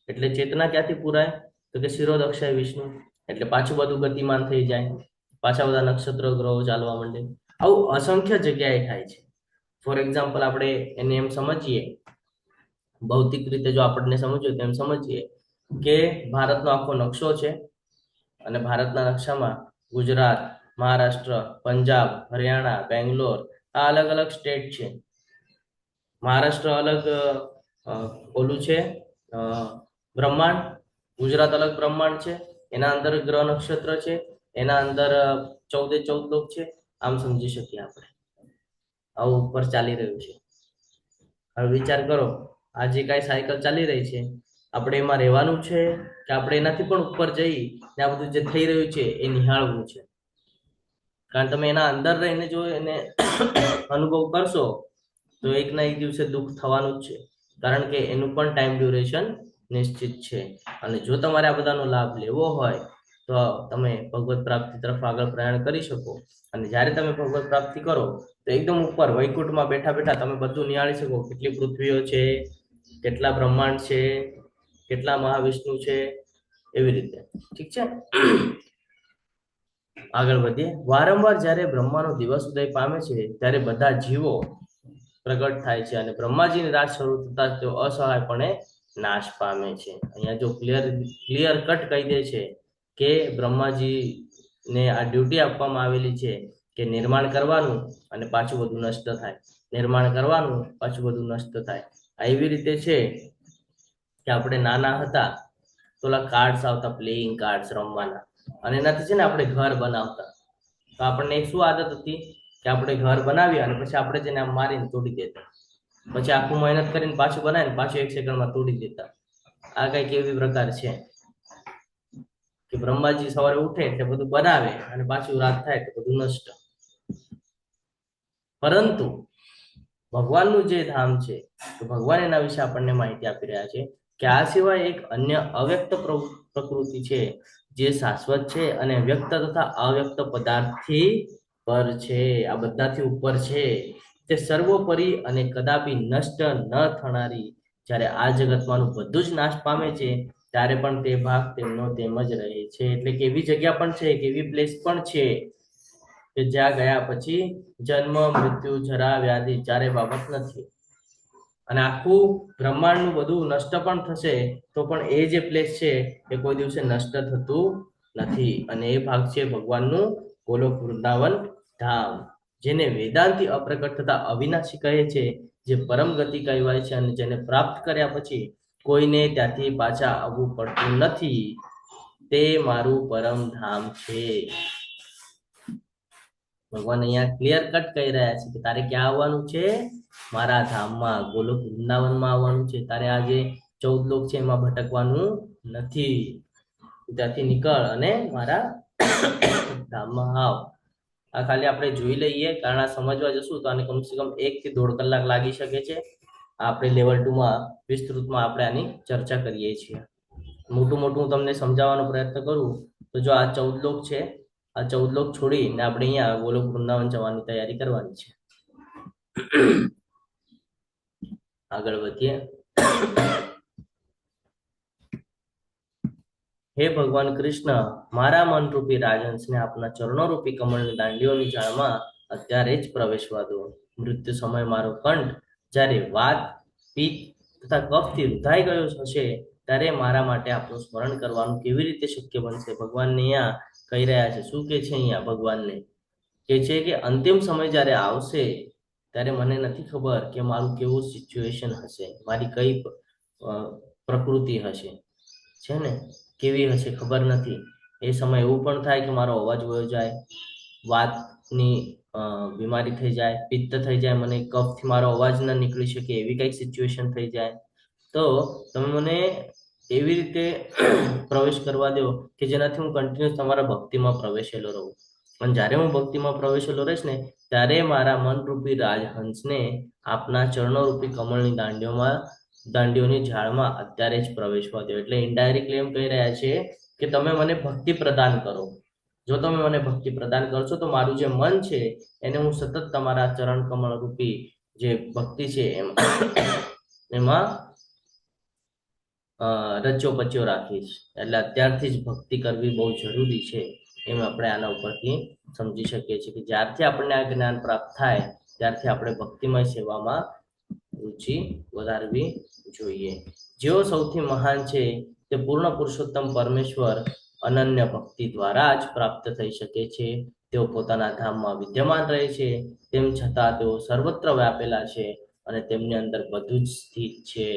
એટલે ચેતના ક્યાંથી પુરાય? તો કે શિરોદક્ષય વિષ્ણુ, એટલે પાછું બધું ગતિમાન થઈ જાય, પાછા બધા નક્ષત્ર ગ્રહો ચાલવા માંડે. આવું અસંખ્ય જગ્યાએ થાય છે. ફોર એક્ઝામ્પલ આપણે એને એમ સમજીએ, ભૌતિક રીતે જો આપણને સમજ્યું તો એમ સમજીએ કે ભારતનો આખો નકશો છે અને ભારતના નકશામાં ગુજરાત, મહારાષ્ટ્ર, પંજાબ, હરિયાણા, બેંગ્લોર આ અલગ અલગ સ્ટેટ છે. મહારાષ્ટ્ર અલગ ઓલું છે બ્રહ્માંડ, ગુજરાત અલગ બ્રહ્માંડ છે, એના અંદર ગ્રહ નક્ષત્ર છે, એના અંદર 14 લોક છે. આમ સમજી શકીએ આપણે. આવું ઉપર ચાલી રહ્યું છે. હવે વિચાર કરો, આ જે કાંઈ સાયકલ ચાલી રહી છે, આપણે એમાં રહેવાનું છે કે આપણે એનાથી પણ ઉપર જઈ ને આ બધું જે થઈ રહ્યું છે એ નિહાળવું છે? કારણ તમે એના અંદર રહીને જો એને અનુભવ કરશો તો એક ના એક દિવસે દુઃખ થવાનું જ છે, કારણ કે એનું પણ ટાઈમ ડ્યુરેશન નિશ્ચિત છે. અને જો તમારે આ બધાનો લાભ લેવો હોય તો તમે ભગવત પ્રાપ્તિ તરફ આગળ પ્રયાણ કરી શકો. અને જ્યારે તમે ભગવત પ્રાપ્તિ કરો તો એકદમ ઉપર વૈકુંઠમાં બેઠા બેઠા તમે બધું નિહાળી શકો. કેટલી પૃથ્વીઓ છે, કેટલા બ્રહ્માંડ છે, કેટલા મહાવિષ્ણુ છે, એવી રીતે. ઠીક છે, આગળ વધીએ. વારંવાર જ્યારે બ્રહ્માનો દિવસ ઉદય પામે છે ત્યારે બધા જીવો પ્રગટ થાય છે અને બ્રહ્માજીની રાત શરૂ થતા તેઓ અસહાયપણે નાશ પામે છે. અહીંયા જો ક્લિયર કટ કહી દે છે કે બ્રહ્માજીને આ ડ્યુટી આપવામાં આવેલી છે કે નિર્માણ કરવાનું અને પાછું બધું નષ્ટ થાય, નિર્માણ કરવાનું પાછું બધું નષ્ટ થાય. આ એવી રીતે છે કે આપણે નાના હતા તો ઓલા કાર્ડ્સ આવતા, પ્લેઇંગ કાર્ડ્સ રમવાના, અને એનાથી છે ને આપણે ઘર બનાવતા. તો આપણને એક શું આદત હતી કે આપણે ઘર બનાવીએ અને પછી આપણે જેને આમ મારીને તોડી દેતા, પછી આખું મહેનત કરીને પાછું બનાવીને પાછું 1 સેકન્ડમાં તોડી દેતા. આ કઈક એવી પ્રકાર છે કે બ્રહ્માજી સવારે ઉઠે એટલે બધું બનાવે અને પાછું રાત થાય એટલે બધું નષ્ટ. પરંતુ ભગવાનનું જે ધામ છે તો ભગવાન એના વિશે આપણને માહિતી આપી રહ્યા છે કે આ સિવાય એક અન્ય અવ્યક્ત પ્રકૃતિ છે જે શાશ્વત છે અને વ્યક્ત તથા અવ્યક્ત પદાર્થથી પર છે, આ બધાથી ઉપર છે. તે સર્વોપરી અને કદાપી નષ્ટ ન થનારી. જ્યારે આ જગતમાંનું બધું જ નાશ પામે છે ત્યારે પણ તે ભાગ તેમનો તેમ જ રહે છે. એટલે કે એવી જગ્યા પણ છે, કે એવી પ્લેસ પણ છે કે જ્યાં ગયા પછી જન્મ, મૃત્યુ, જરા, વ્યાધિ ચારે બાબત નથી. અને આખું બ્રહ્માંડનું બધું નષ્ટ પણ થશે તો પણ એ જે પ્લેસ છે એ કોઈ દિવસે નષ્ટ થતું નથી. અને એ ભાગ છે ભગવાનનું ગોલોક વૃંદાવન ધામ, જેને વેદાંતી અપ્રકટ તથા અવિનાશી કહે છે, જે પરમ ગતિ કહેવાય છે અને જેને પ્રાપ્ત કર્યા પછી કોઈને ત્યાંથી પાછા આવવું પડતું નથી. તે મારું પરમ ધામ છે. ભગવાન અહીંયા ક્લિયર કટ કહી રહ્યા છે કે તારે ક્યાં આવવાનું છે? મારા ધામમાં, ગોલોક વૃંદાવનમાં આવવાનું છે. તારે આ જે 14 લોક છે એમાં ભટકવાનું નથી. ત્યાંથી નીકળ અને મારા ધામમાં આવ. આ ખાલી આપણે જોઈ લઈએ, કારણ આ સમજવા જશું તો આને કમસે કમ 1 થી 1.5 કલાક લાગી શકે છે. આપણે લેવલ 2 માં વિસ્તૃતમાં આપણે આની ચર્ચા કરીએ છીએ. મોટું હું તમને સમજાવવાનો પ્રયત્ન કરું તો જો આ 14 લોક છે, આ 14 લોક છોડીને આપણે અહીંયા ગોલોક વૃંદાવન જવાની તૈયારી કરવાની છે. આગળ વધીએ. હે ભગવાન કૃષ્ણ, મારા મનરૂપી રાજહંસને આપના ચરણોરૂપી કમળની દાંડીઓની જાળમાં અત્યારે જ પ્રવેશવા દો. મૃત્યુ સમય મારો કંઠ જ્યારે વાત, પિત્ત તથા કફથી રૂધાઈ ગયો હશે ત્યારે મારા માટે આપનું સ્મરણ કરવાનું કેવી રીતે શક્ય બનશે? ભગવાનને અહીંયા કહી રહ્યા છે. શું કે છે અહીંયા? ભગવાનને કે છે કે અંતિમ સમય જ્યારે આવશે ત્યારે મને નથી ખબર કે મારું કેવું સિચ્યુએશન હશે, મારી કઈ પ્રકૃતિ હશે, છે ને, કેવી હશે ખબર નથી. એ સમય એવું પણ થાય કે મારો અવાજ વયો જાય, વાતની બીમારી થઈ જાય, પિત્ત થઈ જાય, મને કફથી મારો અવાજ ન નીકળી શકે એવી કઈક સિચ્યુએશન થઈ જાય. તો તમે મને એવી રીતે પ્રવેશ કરવા દો કે જેનાથી હું કન્ટિન્યુઅસ તમારા ભક્તિમાં પ્રવેશેલો રહું. અને જ્યારે હું ભક્તિમાં પ્રવેશેલો રહીશ ને ત્યારે મારા મનરૂપી રાજહંસને આપના ચરણોરૂપી કમળની દાંડીઓની ઝાડમાં અત્યારે જ પ્રવેશવા દો. એટલે ઇનડાયરેક્ટલી એમ કહી રહ્યા છે કે તમે મને ભક્તિ પ્રદાન કરો. જો તમે મને ભક્તિ પ્રદાન કરશો તો મારું જે મન છે એને હું સતત તમારા ચરણ કમળ રૂપી જે ભક્તિ છે એમાં રચ્યો પચ્યો રાખીશ. એટલે અત્યારથી જ ભક્તિ કરવી બહુ જરૂરી છે એમ આપણે આના ઉપરથી સમજી શકીએ છીએ કે જ્યારથી આપણને આ જ્ઞાન પ્રાપ્ત થાય ત્યારથી આપણે ભક્તિમય સેવામાં રુચિ વધારવી જોઈએ. જેઓ સૌથી મહાન છે તે પૂર્ણ પુરુષોત્તમ પરમેશ્વર અનન્ય ભક્તિ દ્વારા જ પ્રાપ્ત થઈ શકે છે. તેઓ પોતાના ધામમાં વિદ્યમાન રહે છે, તેમ છતાં તેઓ સર્વત્ર વ્યાપેલા છે અને તેમની અંદર બધું જ સ્થિત છે.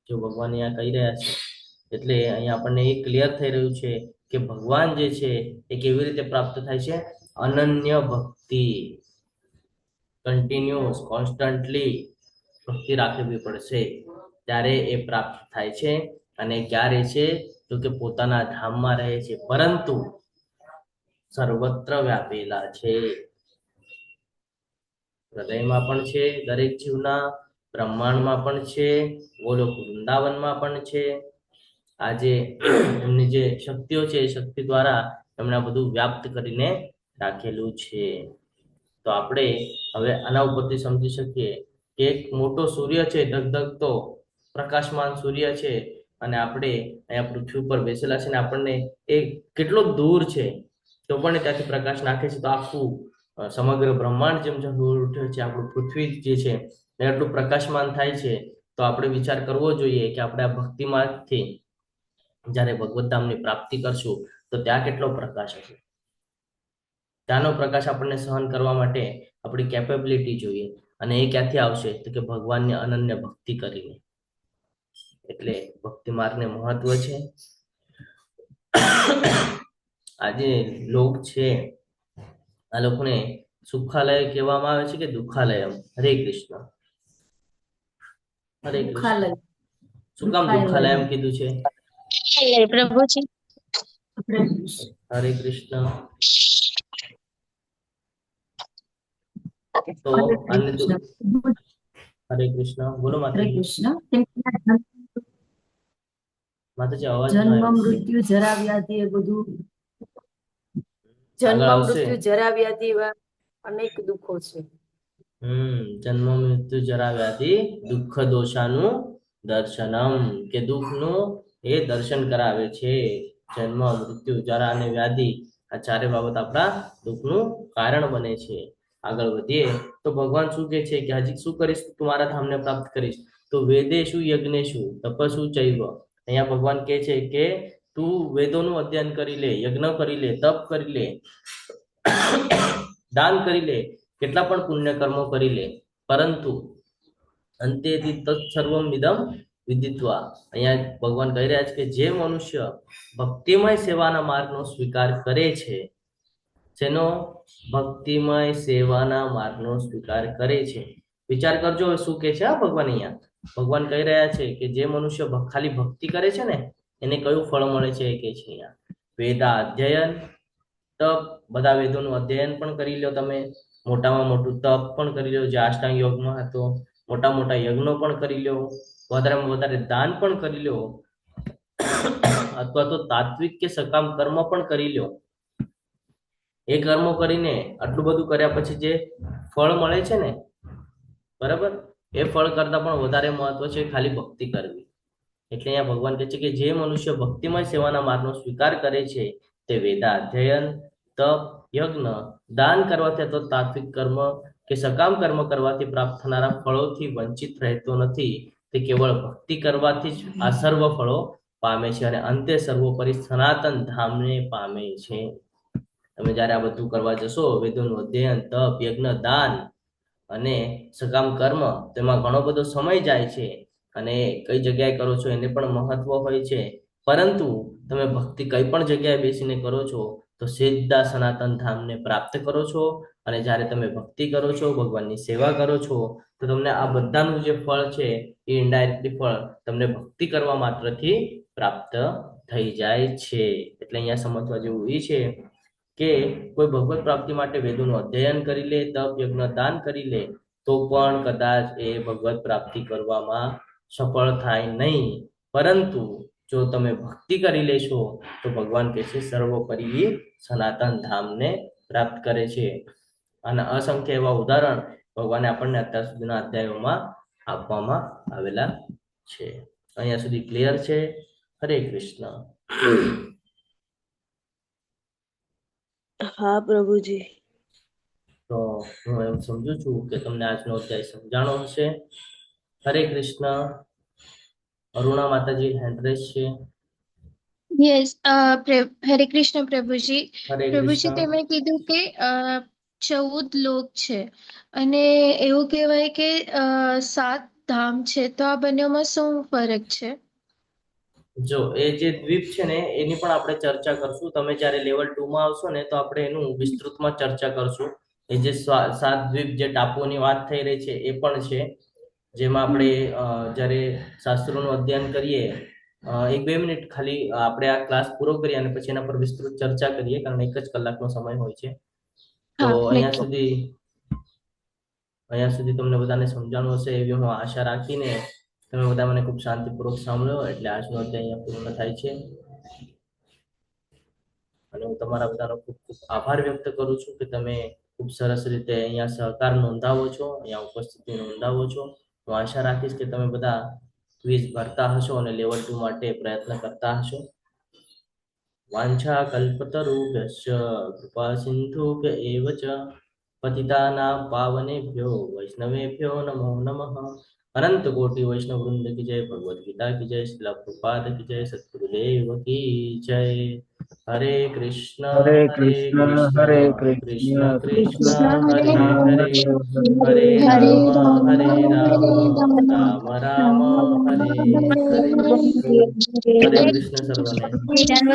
જો ભગવાન અહીંયા કહી રહ્યા છે એટલે અહીંયા આપણને એ ક્લિયર થઈ રહ્યું છે કે ભગવાન જે છે એ કેવી રીતે પ્રાપ્ત થાય છે? અનન્ય ભક્તિ, કન્ટિન્યુઅસ, કોન્સ્ટન્ટલી ભક્તિ રાખવી પડશે ત્યારે એ પ્રાપ્ત થાય છે. અને ક્યારે છે? તો કે પોતાના ધામમાં રહે છે પરંતુ સર્વત્ર વ્યાપેલા છે. હૃદયમાં પણ છે દરેક જીવના, બ્રહ્માંડમાં પણ છે, ગોલોક વૃંદાવનમાં પણ છે. આજે એમની જે શક્તિઓ છે એ શક્તિ દ્વારા એમણે બધું વ્યાપ્ત કરીને રાખેલું છે. તો આપણે હવે આના ઉપરથી સમજી શકીએ કે એક મોટો સૂર્ય છે, ધગધગતો પ્રકાશમાન સૂર્ય છે, અને આપણે અહીંયા પૃથ્વી ઉપર બેસેલા છે ને આપણને એ કેટલો દૂર છે તો પણ ત્યાંથી પ્રકાશ નાખે છે. તો આખું સમગ્ર બ્રહ્માંડ જેમ દૂર ઉઠ્યો છે, આપણું પૃથ્વી જે છે એ એટલું પ્રકાશમાન થાય છે. તો આપણે વિચાર કરવો જોઈએ કે આપણે આ ભક્તિમાંથી જ્યારે ભગવત ધામની પ્રાપ્તિ કરશું તો ત્યાં કેટલો પ્રકાશ હશે. ત્યાંનો પ્રકાશ આપણને સહન કરવા માટે આપણી કેપેબિલિટી જોઈએ, અને એ ક્યાંથી આવશે? તો કે ભગવાનની અનન્ય ભક્તિ કરીને. એટલે ભક્તિ માર્ગને મહત્વ છે. આજે લોક છે આ લોકોને સુખાલય કહેવામાં આવે છે કે દુઃખાલય? હરે કૃષ્ણ. હરે કૃષ્ણ. શું કામ દુઃખાલય એમ કીધું છે? પ્રભુજી. હરે કૃષ્ણ. તો હરે કૃષ્ણ. બોલો માતાજી. માતાજી અવાજ જન્મ મૃત્યુ જરા વ્યાધિ એ બધું, જન્મ મૃત્યુ જરા વ્યાધિ એવા અનેક દુઃખો છે. જન્મ મૃત્યુ જરા વ્યાધિ દુઃખ દોષાનું દર્શનમ, કે દુઃખનું એ દર્શન કરાવે છે. જન્મ મૃત્યુ જરા અને વ્યાધિ આ ચારે બાબત આપણા દુઃખનું કારણ બને છે. આગળ વધીએ તો ભગવાન શું કહે છે કે હજી શું કરીશ? તમારા ધામને પ્રાપ્ત કરીશ. તો વેદેશુ યજ્ઞેશુ તપસ્ુ ચૈવ. અહીંયા ભગવાન કહે છે કે તું વેદોનું અધ્યયન કરી લે, યજ્ઞ કરી લે, તપ કરી લે, દાન કરી લે, કેટલા પણ પુણ્ય કર્મો કરી લે, પરંતુ અંતેથી તત્સર્વમ વિદમ વિદિત્વા. અહીંયા ભગવાન કહી રહ્યા છે કે જે મનુષ્ય ભક્તિમય સેવાના માર્ગનો સ્વીકાર કરે છે, જેનો ભક્તિમય સેવાના માર્ગનો સ્વીકાર કરે છે. વિચાર કરજો શું કે છે ભગવાન અહીંયા. ભગવાન કહી રહ્યા છે કે જે મનુષ્ય ખાલી ભક્તિ કરે છે ને એને કયું ફળ મળે છે એ કે છે અહીંયા. વેદા અધ્યયન, તપ, બધા વેદોનું અધ્યયન પણ કરી લો તમે, મોટામાં મોટું તપ પણ કરી લો જે અષ્ટાંગ યોગમાં હતો, મોટા મોટા યજ્ઞો પણ કરી લો, વધારેમાં વધારે દાન પણ કરી લો, અથવા તો તાત્વિક કે સકામ કર્મ પણ કરી લો. એ કર્મો કરીને આટલું બધું કર્યા પછી જે ફળ મળે છે ને, બરાબર, એ ફળ કરતા પણ વધારે મહત્વ છે ખાલી ભક્તિ કરવી. એટલે અહીંયા ભગવાન કહે છે કે જે મનુષ્ય ભક્તિમય સેવાના માર્ગનો સ્વીકાર કરે છે તે વેદા અધ્યયન, તપ, યજ્ઞ, દાન કરવાથી અથવા તાત્વિક કર્મ કે સકામ કર્મ કરવાથી પ્રાપ્ત થનારા ફળોથી વંચિત રહેતો નથી. તે કેવળ ભક્તિ કરવાથી જ આ સર્વ ફળો પામે છે અને અંતે સર્વોપરી સનાતન ધામને પામે છે. તમે જયારે આ બધું કરવા જશો, વેદોનું અધ્યયન, તપ, યજ્ઞ, દાન અને સકામ કર્મ, તેમાં ઘણો બધો સમય જાય છે અને કઈ જગ્યાએ કરો છો એને પણ મહત્વ હોય છે. પરંતુ તમે ભક્તિ કઈ પણ જગ્યાએ બેસીને કરો છો તો સીધા સનાતન ધામને પ્રાપ્ત કરો છો. અને જ્યારે તમે ભક્તિ કરો છો, ભગવાનની સેવા કરો છો, તો તમને આ બધાનું જે ફળ છે એ ઇનડાયરેક્ટલી ફળ તમને ભક્તિ કરવા માત્રથી પ્રાપ્ત થઈ જાય છે. એટલે અહીંયા સમજવા જેવું એ છે કે કોઈ ભગવત પ્રાપ્તિ માટે વેદોનું અધ્યયન કરી લે, તપ, યજ્ઞ, દાન કરી લે, તો પણ કદાચ એ ભગવત પ્રાપ્તિ કરવામાં સફળ થાય નહીં. પરંતુ જો તમે ભક્તિ કરી લેશો તો ભગવાન કહે છે સર્વોપરી સનાતન ધામને પ્રાપ્ત કરે છે. અને અસંખ્ય એવા ઉદાહરણ ભગવાને આપણને અત્યાર સુધીના અધ્યાયોમાં આપવામાં આવેલા છે. અહીંયા સુધી ક્લિયર છે? હરે કૃષ્ણ. હા પ્રભુજી. તો હું એમ સમજુ છું કે તમને આજનો અધ્યાય સમજાણો હશે. હરે કૃષ્ણ. અરુણા માતાજી હેન્ડ રેઝ છે. યસ, હરે કૃષ્ણ પ્રભુજી. હરે પ્રભુજી, કૃષ્ણ. તમે કીધું કે 14 લોક છે અને એવું કહેવાય કે 7 ધામ છે, તો આ બંનેમાં શું ફરક છે? જો એ જે દ્વીપ છે ને એની પણ આપણે ચર્ચા કરશું. તમે જ્યારે લેવલ 2 માં આવશો ને તો આપણે એનું વિસ્તૃતમાં ચર્ચા કરશું. એ જે 7 દ્વીપ જે ટાપુઓની વાત થઈ રહી છે એ પણ છે, જેમાં આપણે જ્યારે શાસ્ત્રોનું અધ્યયન કરીએ 1-2 મિનિટ ખાલી આપણે આ ક્લાસ પૂરો કરીએ અને પછી એના પર વિસ્તૃત ચર્ચા કરીએ, કારણ 1 જ કલાકનો સમય હોય છે. તો અહીંયા સુધી તમને બધાને સમજાણું હશે એવી હું આશા રાખીને તમે બધા મને ખૂબ શાંતિપૂર્વક સાંભળો. એટલે આજનો અધ્યાય અહીંયા પૂર્ણ થાય છે અને હું તમારા બધાનો ખૂબ ખૂબ આભાર વ્યક્ત કરું છું કે તમે ખૂબ સરસ રીતે અહીંયા સહકાર નોંધાવો છો, અહીંયા ઉપસ્થિતિ નોંધાવો છો. હું આશા રાખીશ કે તમે બધા ક્વિઝ ભરતા હશો અને લેવલ 2 માટે પ્રયત્ન કરતા હશો. વાંછા કલ્પતરુભ્યશ્ચ કૃપા સિંધુભ્ય એવ ચ પતિતાનાં પાવનેભ્યો વૈષ્ણવેભ્યો નમો નમઃ. अनंत कोटि वैष्णव वृंद की जय, भगवद गीता की जय, श्रील प्रभुपाद की जय, सद्गुरुदेव की जय. हरे कृष्ण हरे कृष्ण कृष्ण कृष्ण हरे हरे, हरे राम हरे राम, राम राम हरे हरे. हरे कृष्ण सर्वने.